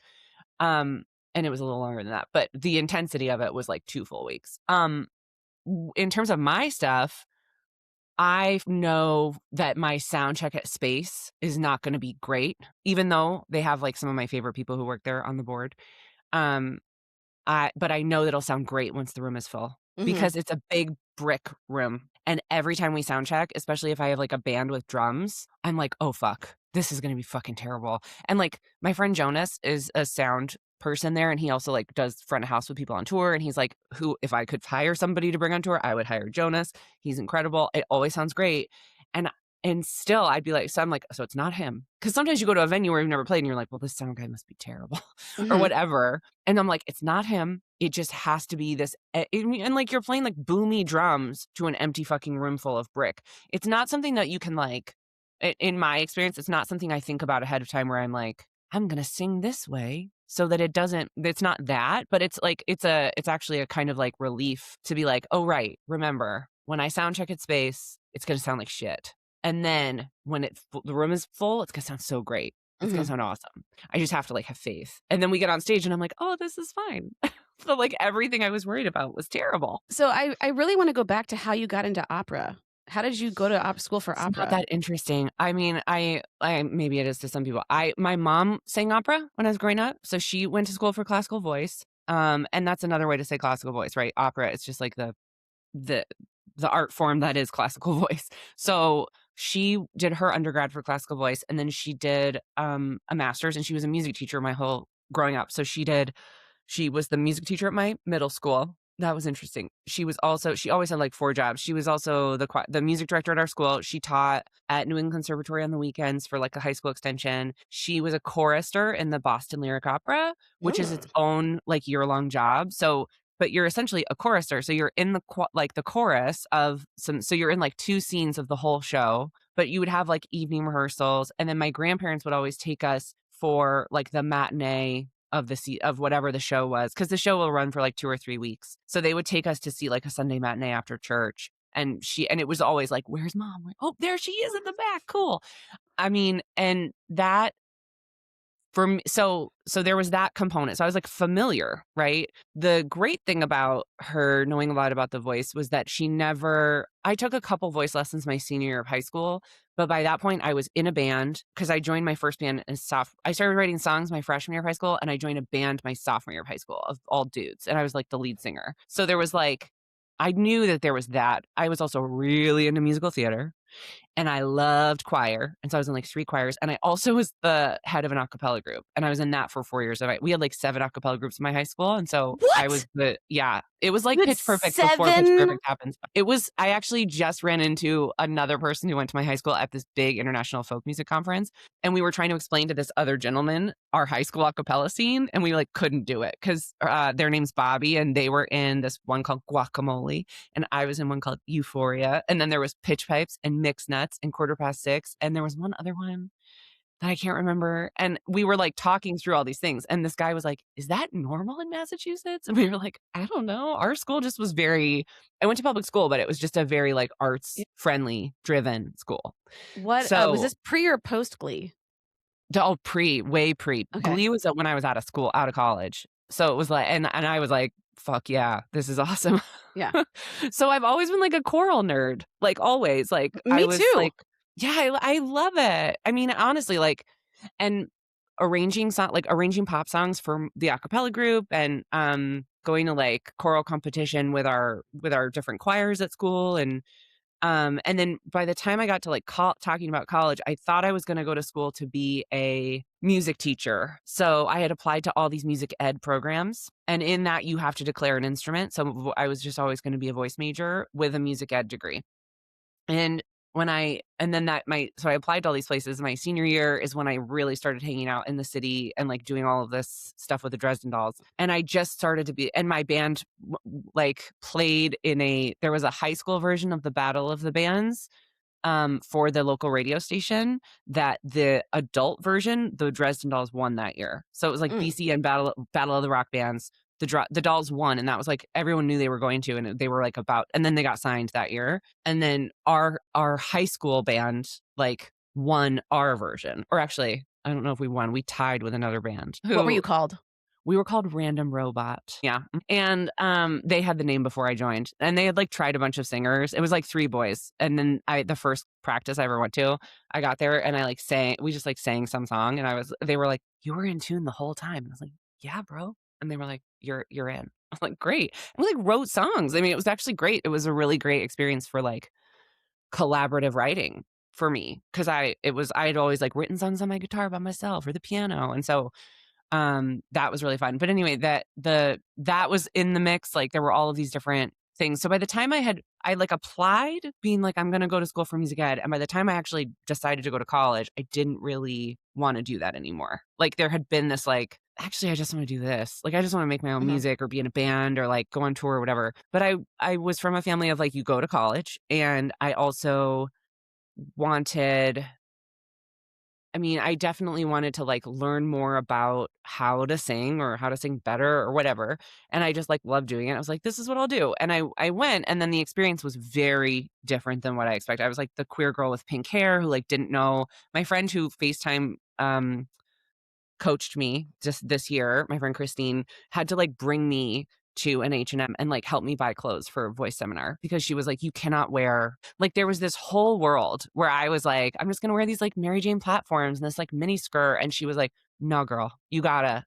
Um, and it was a little longer than that, but the intensity of it was, like, 2 full weeks. In terms of my stuff, I know that my sound check at Space is not gonna be great, even though they have, like, some of my favorite people who work there on the board. Um, but I know that it'll sound great once the room is full Mhm. because it's a big brick room, and every time we sound check, especially if I have, like, a band with drums, I'm like, "Oh, fuck. This is gonna be fucking terrible." And, like, my friend Jonas is a sound person there, and he also, like, does front of house with people on tour, and he's like, "Who if I could hire somebody to bring on tour, I would hire Jonas. He's incredible. It always sounds great." And and still, I'd be like I'm like, "So it's not him, because sometimes you go to a venue where you've never played, and you're like, "Well, this sound guy must be terrible," or Mhm. whatever. And I'm like, "It's not him. It just has to be this," and, like, you're playing, like, boomy drums to an empty fucking room full of brick. It's not something that you can, like in my experience, it's not something I think about ahead of time where I'm like, "I'm gonna sing this way so that it's not that," but it's like it's actually a kind of, like, relief to be like, "Oh, right, remember, when I sound check at Space, it's gonna sound like shit. And then when the room is full, it's gonna sound so great. It's gonna Mhm. sound awesome. I just have to, like, have faith." And then we get on stage and I'm like, "Oh, this is fine." But, like, everything I was worried about was terrible. So I really wanna go back to how you got into opera. How did you go to school for It's not opera? that interesting. I mean, I maybe it is to some people. My mom sang opera when I was growing up, so she went to school for classical voice. And that's another way to say classical voice, right? Opera, it's just like the the art form that is classical voice. So she did her undergrad for classical voice, and then she did a master's, and she was a music teacher my whole growing up. So she was the music teacher at my middle school. That was interesting. She always had, like, 4 jobs. She was also the music director at our school. She taught at New England Conservatory on the weekends for, like, a high school extension. She was a chorister in the Boston Lyric Opera, which is its Mm. own, like, year-long job. So but you're essentially a chorister, so you're in the chorus of so you're in, like, 2 scenes of the whole show, but you would have, like, evening rehearsals, and then my grandparents would always take us for, like, the matinee of whatever the show was, because the show will run for, like, 2 or 3 weeks. So they would take us to see, like, a Sunday matinee after church, and it was always like, "Where's mom?" "Oh, there she is in the back, cool." I mean, and that for me so there was that component. So I was, like, familiar, right? The great thing about her knowing a lot about the voice was that she never I took a couple voice lessons my senior year of high school, but by that point, I was in a band because I joined my first band as I started writing songs my freshman year of high school, and I joined a band my sophomore year of high school of all dudes, and I was, like, the lead singer. So there was, like I knew that there was that. I was also really into musical theater, and I loved choir, and so I was in, like, 3 choirs, and I also was the head of an a cappella group, and I was in that for 4 years of it. We had, like, 7 a cappella groups in my high school, and so I was What? it was like You had Pitch Perfect before Pitch 7? Perfect happens. It was I actually just ran into another person who went to my high school at this big international folk music conference, and we were trying to explain to this other gentleman our high school a cappella scene, and we, like, couldn't do it 'cause, their name's Bobby, and they were in this one called Guacamole, and I was in one called Euphoria, and then there was Pitch Pipes and Mixed Nuts and Quarter Past Six, and there was one other one that I can't remember, and we were, like, talking through all these things, and this guy was like, "Is that normal in Massachusetts?" And we were like, "I don't know." Our school just was very I went to public school, but it was just a very, like, Y arts-friendly, driven school. what, was So this pre or post Glee? way pre. Okay. Glee was, when I was out of college. So it was like and I was like, "Fuck yeah, this is awesome." Yeah. So I've always been, like, a choral nerd, like, always, like, I Me was too. like yeah, I love it. I mean, honestly, like and arranging pop songs for the a cappella group and, going to, like, choral competition with our different choirs at school and then by the time I got to, like, talking about college, I thought I was gonna go to school to be a music teacher. So I had applied to all these music ed programs, and in that, you have to declare an instrument. So I was just always gonna be a voice major with a music ed degree. And and then so I applied to all these places. My senior year is when I really started hanging out in the city and like doing all of this stuff with the Dresden Dolls. And I just started to be, and my band like played there was a high school version of the Battle of the Bands for the local radio station, that the adult version, the Dresden Dolls won that year. So it was like Mm. BCN Battle of the Rock Bands. The Dolls won, and that was like everyone knew they were going to, and they were like and then they got signed that year. And then our high school band like won our version, or actually, I don't know if we won. We tied with another band What were who you called? we were called Random Robot. Yeah. And they had the name before I joined. And they had like tried a bunch of singers. It was like 3 boys. And then the first practice I ever went to, I got there and I like we just like sang some song, and they were like, "You were in tune the whole time." And I was like, "Yeah, bro." And they were like, You're in." I'm like, "Great." And we like wrote songs. I mean, it was actually great. It was a really great experience for like collaborative writing for me. Cause I had always like written songs on my guitar by myself or the piano. And so that was really fun. But anyway, that was in the mix. Like there were all of these different things. So by the time I like applied being like, I'm going to go to school for music ed. And by the time I actually decided to go to college, I didn't really want to do that anymore. Like there had been this like, actually, I just want to do this. Like, I just want to make my own Mhm. music or be in a band or like go on tour or whatever. But I was from a family of like, you go to college, and I also wanted, I mean, I definitely wanted to like learn more about how to sing or how to sing better or whatever. And I just like loved doing it. I was like, this is what I'll do. And I went, and then the experience was very different than what I expected. I was like the queer girl with pink hair who like didn't know. My friend who FaceTime coached me just this year, my friend Christine, had to like bring me to an H&M and like help me buy clothes for a voice seminar, because she was like, you cannot wear, like there was this whole world where I was like, I'm just going to wear these like Mary Jane platforms and this like mini skirt. And she was like, no, girl, you gotta,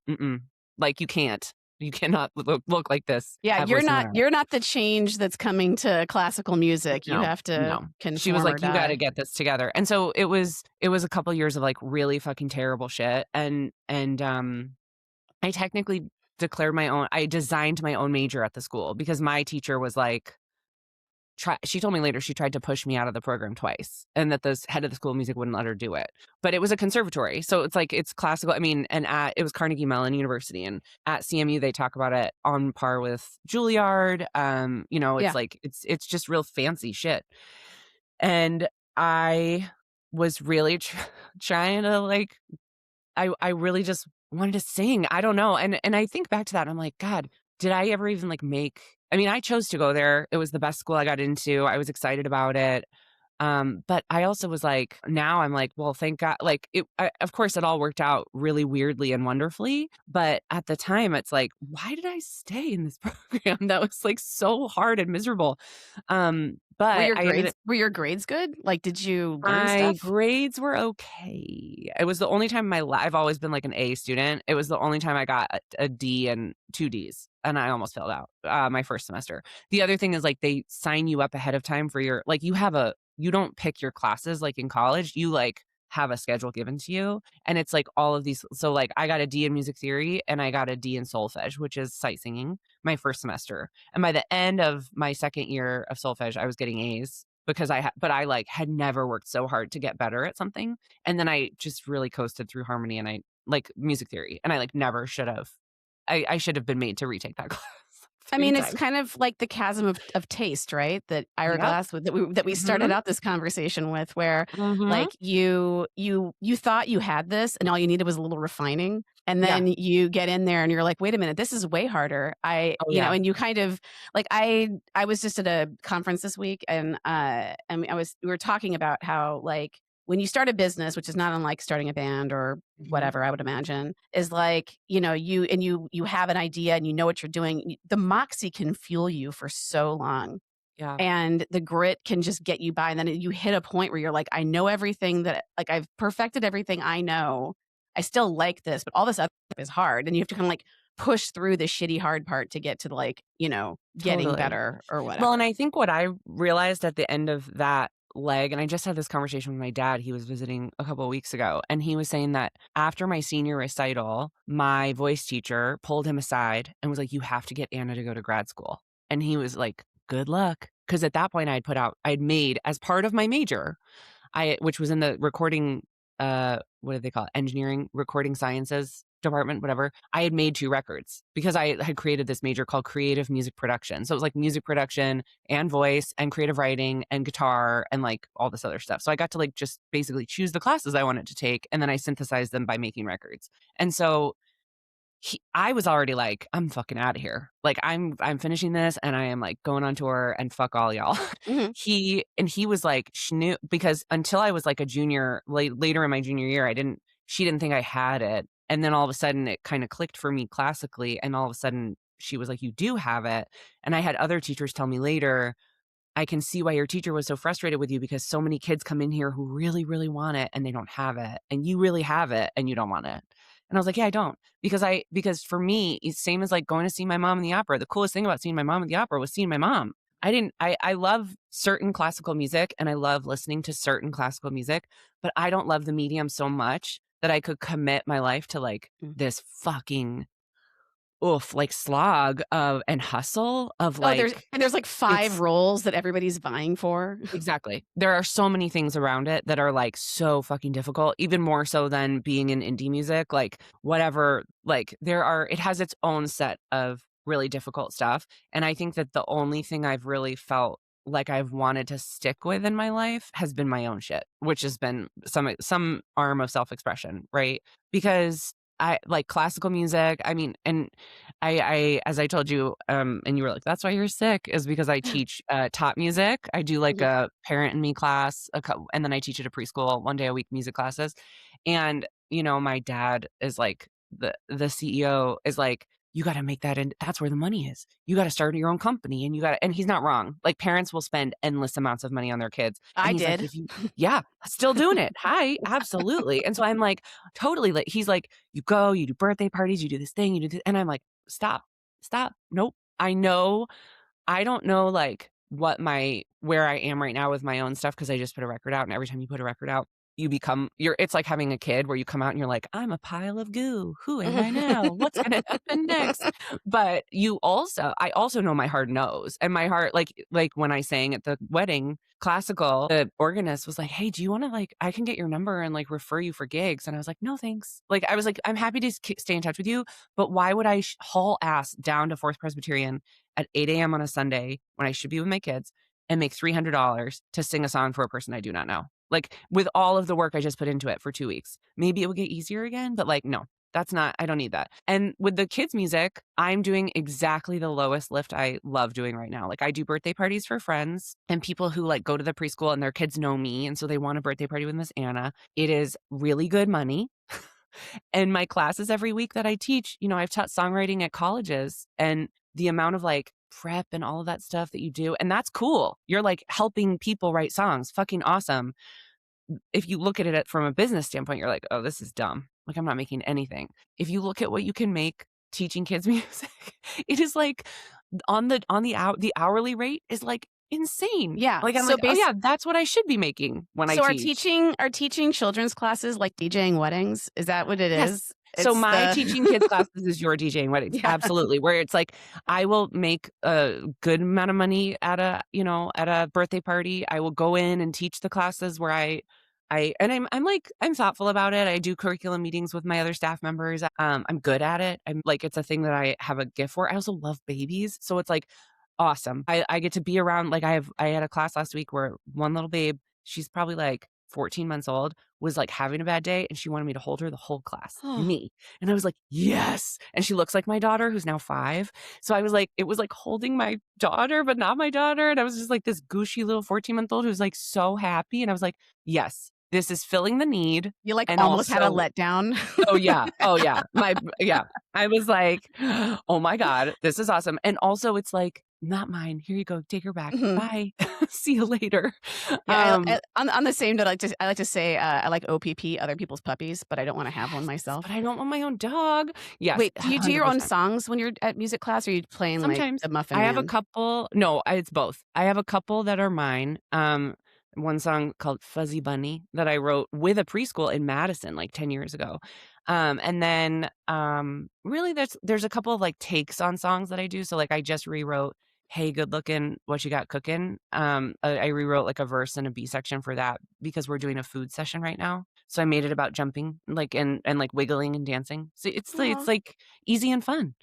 like you cannot look like this Yeah, at voice seminar. you're not the change that's coming to classical music. You No, have to no. She was conform or like, "You gotta die. get this together." And so it was a couple years of like really fucking terrible shit. And I technically I designed my own major at the school, because my teacher was like, she told me later she tried to push me out of the program twice, and that the head of the school of music wouldn't let her do it. But it was a conservatory, so it's like it's classical. I mean, and it was Carnegie Mellon University, and at CMU they talk about it on par with Juilliard. It's Yeah. like it's just real fancy shit. And I was really trying to like, I really just wanted to sing. I don't know. And I think back to that, I'm like, God, did I ever even like I mean, I chose to go there. It was the best school I got into. I was excited about it. But I also was like, now I'm like, well, thank God. Like of course it all worked out really weirdly and wonderfully. But at the time it's like, why did I stay in this program that was like so hard and miserable? But I ended up, Were your grades good? Like, did you learn my stuff? grades were okay. It was the only time in my life, I've always been like an A student. It was the only time I got a D and 2 Ds, and I almost failed out my first semester. The other thing is like they sign you up ahead of time for like you don't pick your classes like in college. You like have a schedule given to you, and it's like all of these. So like I got a D in music theory and I got a D in solfege, which is sight singing, my first semester. And by the end of my second year of solfege, I was getting A's, because but I like had never worked so hard to get better at something. And then I just really coasted through harmony, and I like music theory, and I like never should have. I should have been made to retake that class I 3 mean, it's times. kind of like the chasm of taste, right? That Ira Yep. Glass that we started Mhm. out this conversation with, where Mhm. like you thought you had this, and all you needed was a little refining, and Yeah. then you get in there, and you're like, wait a minute, this is way harder. Oh, yeah. And you kind of like I was just at a conference this week, and we were talking about how like when you start a business, which is not unlike starting a band or Mhm. whatever, I would imagine, is like, you have an idea and you know what you're doing. The moxie can fuel you for so long, Yeah. and the grit can just get you by. And then you hit a point where you're like, I know everything that like I've perfected everything I know. I still like this, but all this other stuff is hard. And you have to kind of like push through the shitty hard part to get to like, getting Totally. better or Well, and whatever. I think what I realized at the end of that leg, and I just had this conversation with my dad, he was visiting a couple of weeks ago, and he was saying that after my senior recital, my voice teacher pulled him aside and was like, you have to get Anna to go to grad school. And he was like, good luck, 'cause at that point I had made as part of my major, which was in the recording, what do they call it? Engineering, recording sciences department, whatever. I had made 2 records because I had created this major called creative music production. So it was like music production and voice and creative writing and guitar and like all this other stuff. So I got to like just basically choose the classes I wanted to take and then I synthesized them by making records. And so I was already like, "I'm fucking out of here. Like, I'm finishing this and I am, like, going on tour and fuck all y'all." Mhm. He was like, "Schnoo," because until I was, like, a junior, later in my junior year, she didn't think I had it, and then all of a sudden, it kinda clicked for me classically, and all of a sudden, she was like, "You do have it," and I had other teachers tell me later, I can see why your teacher was so frustrated with you because so many kids come in here who really, really want it and they don't have it, and you really have it and you don't want it. And I was like, "Yeah, I don't." Because for me, it's same as like going to see my mom in the opera. The coolest thing about seeing my mom in the opera was seeing my mom. I love certain classical music and I love listening to certain classical music, but I don't love the medium so much that I could commit my life to like Mm. this fucking like slog of and hustle of Oh, there's like 5 it's roles that everybody's vying for. exactly. There are so many things around it that are, like, so fucking difficult, even more so than being in indie music, like, whatever, like, it has its own set of really difficult stuff, and I think that the only thing I've really felt like I've wanted to stick with in my life has been my own shit, which has been some arm of self-expression, right? Because I like classical music, I mean, and as I told you, and you were like, "That's why you're sick," is because I teach, top music. I do like Mhm. a parent and me class, and then I teach at a preschool 1 day a week music classes. And, my dad is like the CEO is like, "You gotta make that in that's where the money is. You gotta start your own company and you gotta," and he's not wrong. Like, parents will spend endless amounts of money on their kids. And I he's like, did. "If you" Yeah, still doing it. Hi, absolutely. And so I'm like, totally, like, he's like, "You go, you do birthday parties, you do this thing, you do this," and I'm like, "Stop. Stop. Nope. I don't know, like, where I am right now with my own stuff because I just put a record out, and every time you put a record out, it's like having a kid where you come out and you're like, "I'm a pile of goo. Who am I now? What's gonna happen next?" But I also know my heart knows, and my heart, like, when I sang at the wedding, classical, the organist was like, "Hey, do you wanna, like I can get your number and, like, refer you for gigs," and I was like, "No, thanks." Like, I was like, "I'm happy to stay in touch with you, but why would I haul ass down to Fourth Presbyterian at 8 a.m. on a Sunday when I should be with my kids and make $300 to sing a song for a person I do not know?" Like, with all of the work I just put into it for 2 weeks. Maybe it will get easier again, but, like, no, I don't need that. And with the kids' music, I'm doing exactly the lowest lift I love doing right now. Like, I do birthday parties for friends and people who, like, go to the preschool and their kids know me, and so they want a birthday party with Miss Anna. It is really good money. And my classes every week that I teach, I've taught songwriting at colleges, and the amount of, like, prep and all of that stuff that you do, and that's cool. You're, like, helping people write songs, fucking awesome. If you look at it from a business standpoint, you're like, "Oh, this is dumb. Like, I'm not making anything." If you look at what you can make teaching kids music, it is, like, the hourly rate is, like, insane. Yeah. Like, I'm So like, "Oh, base yeah, that's what I should be making when I so teach." are teaching children's classes like DJing weddings? Is that what it Yes. is? So It's my the teaching kids classes is your DJing weddings. Yeah. Absolutely. Where it's like I will make a good amount of money at a birthday party. I will go in and teach the classes where I'm thoughtful about it. I do curriculum meetings with my other staff members. I'm good at it. I'm like it's a thing that I have a gift for. I also love babies. So it's like awesome. I get to be around I had a class last week where one little babe, she's probably like 14 months old, was like having a bad day and she wanted me to hold her the whole class. Me. And I was like, "Yes." And she looks like my daughter who's now 5. So I was like it was like holding my daughter, but not my daughter. And I was just like this gushy little 14-month-old who's like so happy. And I was like, "Yes, this is filling the need." You, like, And almost had a also letdown. oh, yeah. Oh, yeah. Yeah. I was like, "Oh my god, this is awesome." And also it's like, "Not mine. Here you go. Take her back. Mhm. Bye. See you later." Yeah, Um, on the same note, I like to say, I like OPP, other people's puppies, but I don't wanna have one yes, but myself. I don't want my own dog. Yes, Wait, do you do your own 100%. songs when you're at music class, or are you playing, like, Sometimes. the Muffin I have a Man? couple no, it's both. I have a couple that are mine. One song called Fuzzy Bunny that I wrote with a preschool in Madison, like, 10 years ago. And then, really there's a couple of, like, takes on songs that I do. So, like, I just rewrote "Hey, good looking, what you got cooking?" I rewrote, like, a verse and a B section for that because we're doing a food session right now. So I made it about jumping, like, and, like, wiggling and dancing. So it's, Aw. like, easy and fun.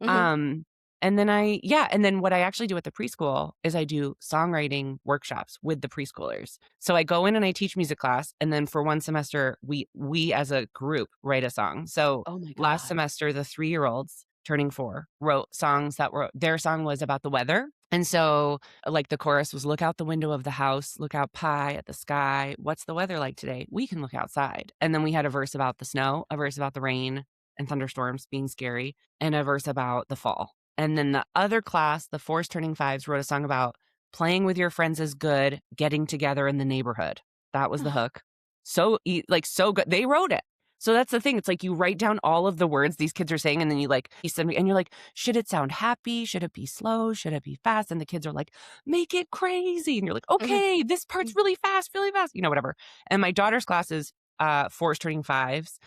Mhm. Um, and then and then what I actually do at the preschool is I do songwriting workshops with the preschoolers. So I go in and I teach music class, and then for 1 semester, we as a group write a song. So Oh my last god. semester, the 3-year-olds turning 4 wrote songs that were their song was about the weather. And so, like, the chorus was, "Look out the window of the house, look out pie at the sky. What's the weather like today? We can look outside." And then we had a verse about the snow, a verse about the rain and thunderstorms being scary, and a verse about the fall. And then the other class, the 4s turning 5s, wrote a song about playing with your friends is good, getting together in the neighborhood. That was the hook. So good. They wrote it. So that's the thing. It's like you write down all of the words these kids are saying, and then you send me, and you're like, should it sound happy? Should it be slow? Should it be fast? And the kids are like, make it crazy. And you're like, Mhm. okay, this part's Mm. really fast, whatever. And my daughter's class is 4s turning 5s,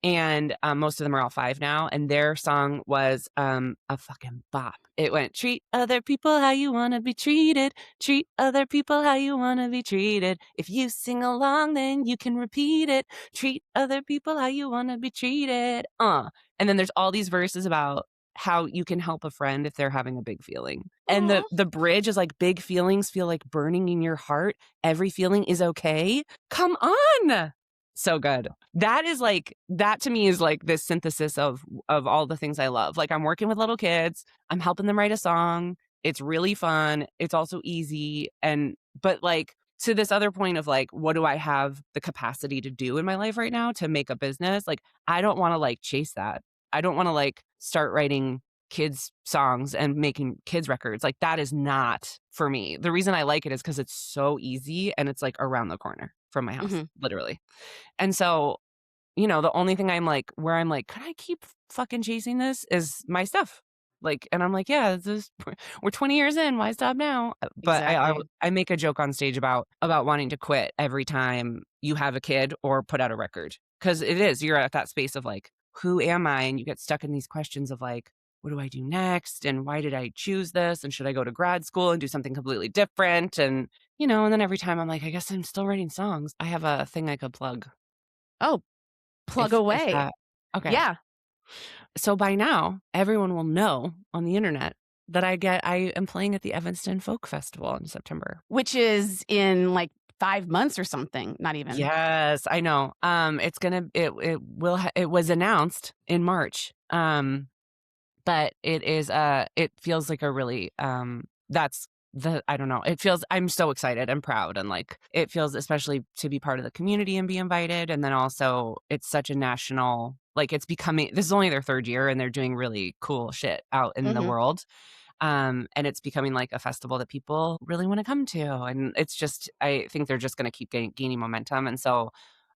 and most of them are all 5 now, and their song was a fucking bop. It went, treat other people how you want to be treated, treat other people how you want to be treated. If you sing along, then you can repeat it, treat other people how you want to be treated. And then there's all these verses about how you can help a friend if they're having a big feeling. And Aw. the bridge is like, big feelings feel like burning in your heart. Every feeling is okay. Come on. So good. That to me is like this synthesis of all the things I love. Like, I'm working with little kids, I'm helping them write a song. It's really fun. It's also easy. But like, to this other point of like, what do I have the capacity to do in my life right now to make a business? Like, I don't want to like chase that. I don't want to like start writing kids songs and making kids records. Like, that is not for me. The reason I like it is because it's so easy and it's like around the corner from my house, Mhm. literally. And so, the only thing where I'm like, "Could I keep fucking chasing this?" is my stuff. Like, and I'm like, "Yeah, this is we're 20 years in, why stop now?" But Exactly. I make a joke on stage about wanting to quit every time you have a kid or put out a record, because you're at that space of like, "Who am I?" And you get stuck in these questions of like, "What do I do next? And why did I choose this? And should I go to grad school and do something completely different?" And then every time I'm like, "I guess I'm still writing songs." I have a thing I could plug. Oh, plug If away. that Okay. Yeah, So by now, everyone will know on the internet that I am playing at the Evanston Folk Festival in September. which is in, like, 5 months or something, not even. Yes, I know. It was announced in March. But it feels like a really, that's I don't know. It feels I'm so excited and proud, and like, it feels, especially to be part of the community and be invited, and then also it's such a national, like, it's becoming this is only their 3rd year, and they're doing really cool shit out in the Mhm. world. And it's becoming like a festival that people really wanna come to, and it's just I think they're just gonna keep gaining momentum, and so,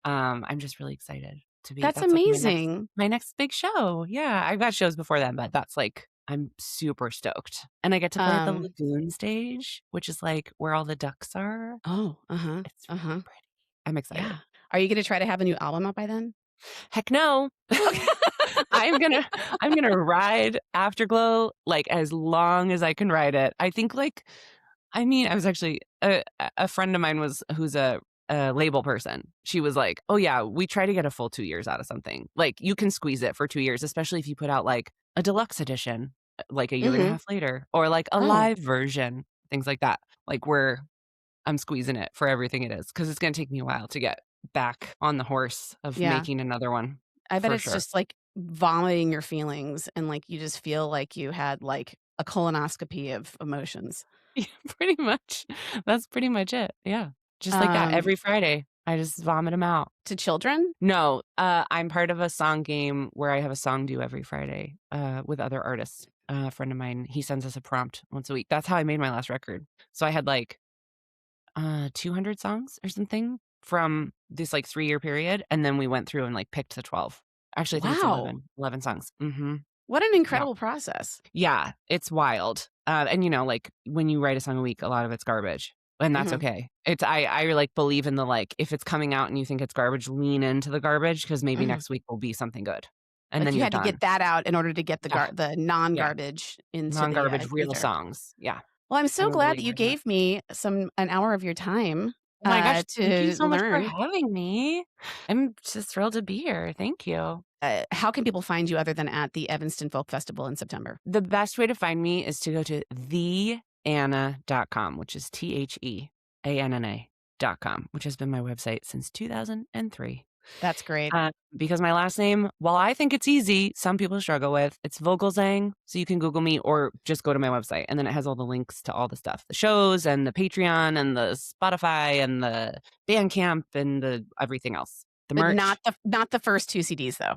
I'm just really excited to be That's that's like amazing. my next big show. Yeah, I've got shows before then, but that's like I'm super stoked. And I get to play at the Um lagoon stage, which is like where all the ducks are. Oh, uh-huh, It's really uh-huh. pretty. I'm excited. Yeah. Are you gonna try to have a new album out by then? Heck no. Okay. I'm gonna I'm gonna ride Afterglow like as long as I can ride it. I think like I mean, I was actually a friend of mine who's a label person. She was like, "Oh yeah, we try to get a full 2 years out of something. Like, you can squeeze it for 2 years, especially if you put out like a deluxe edition, like a year and a Mhm. half later, or like a Oh, live version, things like that. Like, where I'm squeezing it for everything it is, because it's gonna take me a while to get back on the horse of yeah. making another one, I bet for it's sure." just, like, vomiting your feelings and, like, you just feel like you had, like, a colonoscopy of emotions. Yeah, pretty much. That's pretty much it. Yeah. Just like that Um, every Friday. I just vomit them out. to children? No, I'm part of a song game where I have a song due every Friday, with other artists. A friend of mine, he sends us a prompt once a week. That's how I made my last record. So I had like, 200 songs or something from this like 3-year period, and then we went through and like picked the 12. Actually, I think it's Wow. 11 songs. Mhm. What an Yeah. incredible process. Yeah, it's wild. And like, when you write a song a week, a lot of it's garbage, and that's Mhm, okay. I like believe in the, like, if it's coming out and you think it's garbage, lean into the garbage, because maybe mhm. next week will be something good. and Like, then you you're had to done. get that out in order to get Yeah, the yeah. non-garbage into the, Non-garbage real ether. songs. Yeah, Well, I'm I so would glad really that you agree with that. gave me an hour of your time, Oh my gosh, thank you to so much for learn. having me. I'm just thrilled to be here. Thank you. How can people find you other than at the Evanston Folk Festival in September? The best way to find me is to go to theanna.com, which is TheAnna.com, which has been my website since 2003. That's great. Because my last name, while I think it's easy, some people struggle with, it's Vogelzang. So you can Google me or just go to my website. And then it has all the links to all the stuff, the shows and the Patreon and the Spotify and the Bandcamp and the everything else. The But not merch. the first 2 CDs, though.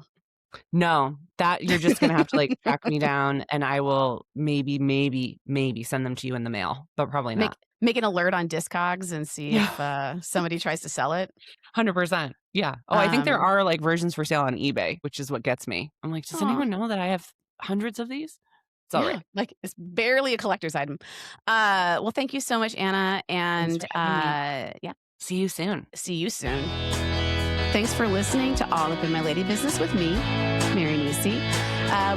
No, that you're just gonna have to like track me down and I will maybe send them to you in the mail, but probably Make not. make an alert on Discogs and see Yeah. if, somebody tries to sell it. 100%. Yeah. Oh, I think there Um are like versions for sale on eBay, which is what gets me. I'm like, does Aw. anyone know that I have hundreds of these? It's all Yeah, right. like, it's barely a collector's item. Well, thank you so much, Anna, Thanks and, for having me. yeah, See you soon. see you soon. Thanks for listening to All Up in My Lady Business with me, Mary Nisi.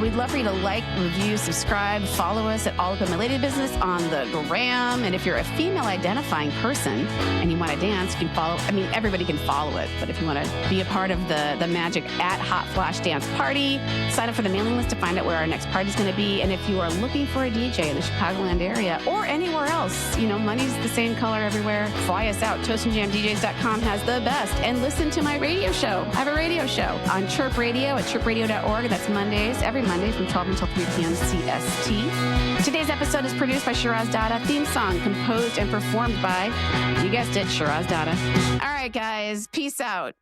We'd love for you to like, review, subscribe, follow us at All Up in My Lady Business on the gram. And if you're a female identifying person and you want to dance, you can follow. I mean, everybody can follow it, but if you want to be a part of the magic at Hot Flash Dance Party, sign up for the mailing list to find out where our next party is going to be. And if you are looking for a DJ in the Chicagoland area or anywhere else, money's the same color everywhere. Fly us out. ToastandJamDJs.com has the best. And listen to my radio show. I have a radio show on Chirp Radio at chirpradio.org. That's Mondays, every Monday from 12 until 3 p.m. CST. Today's episode is produced by Shiraz Dada. Theme song composed and performed by, you guessed it, Shiraz Dada. All right, guys. Peace out.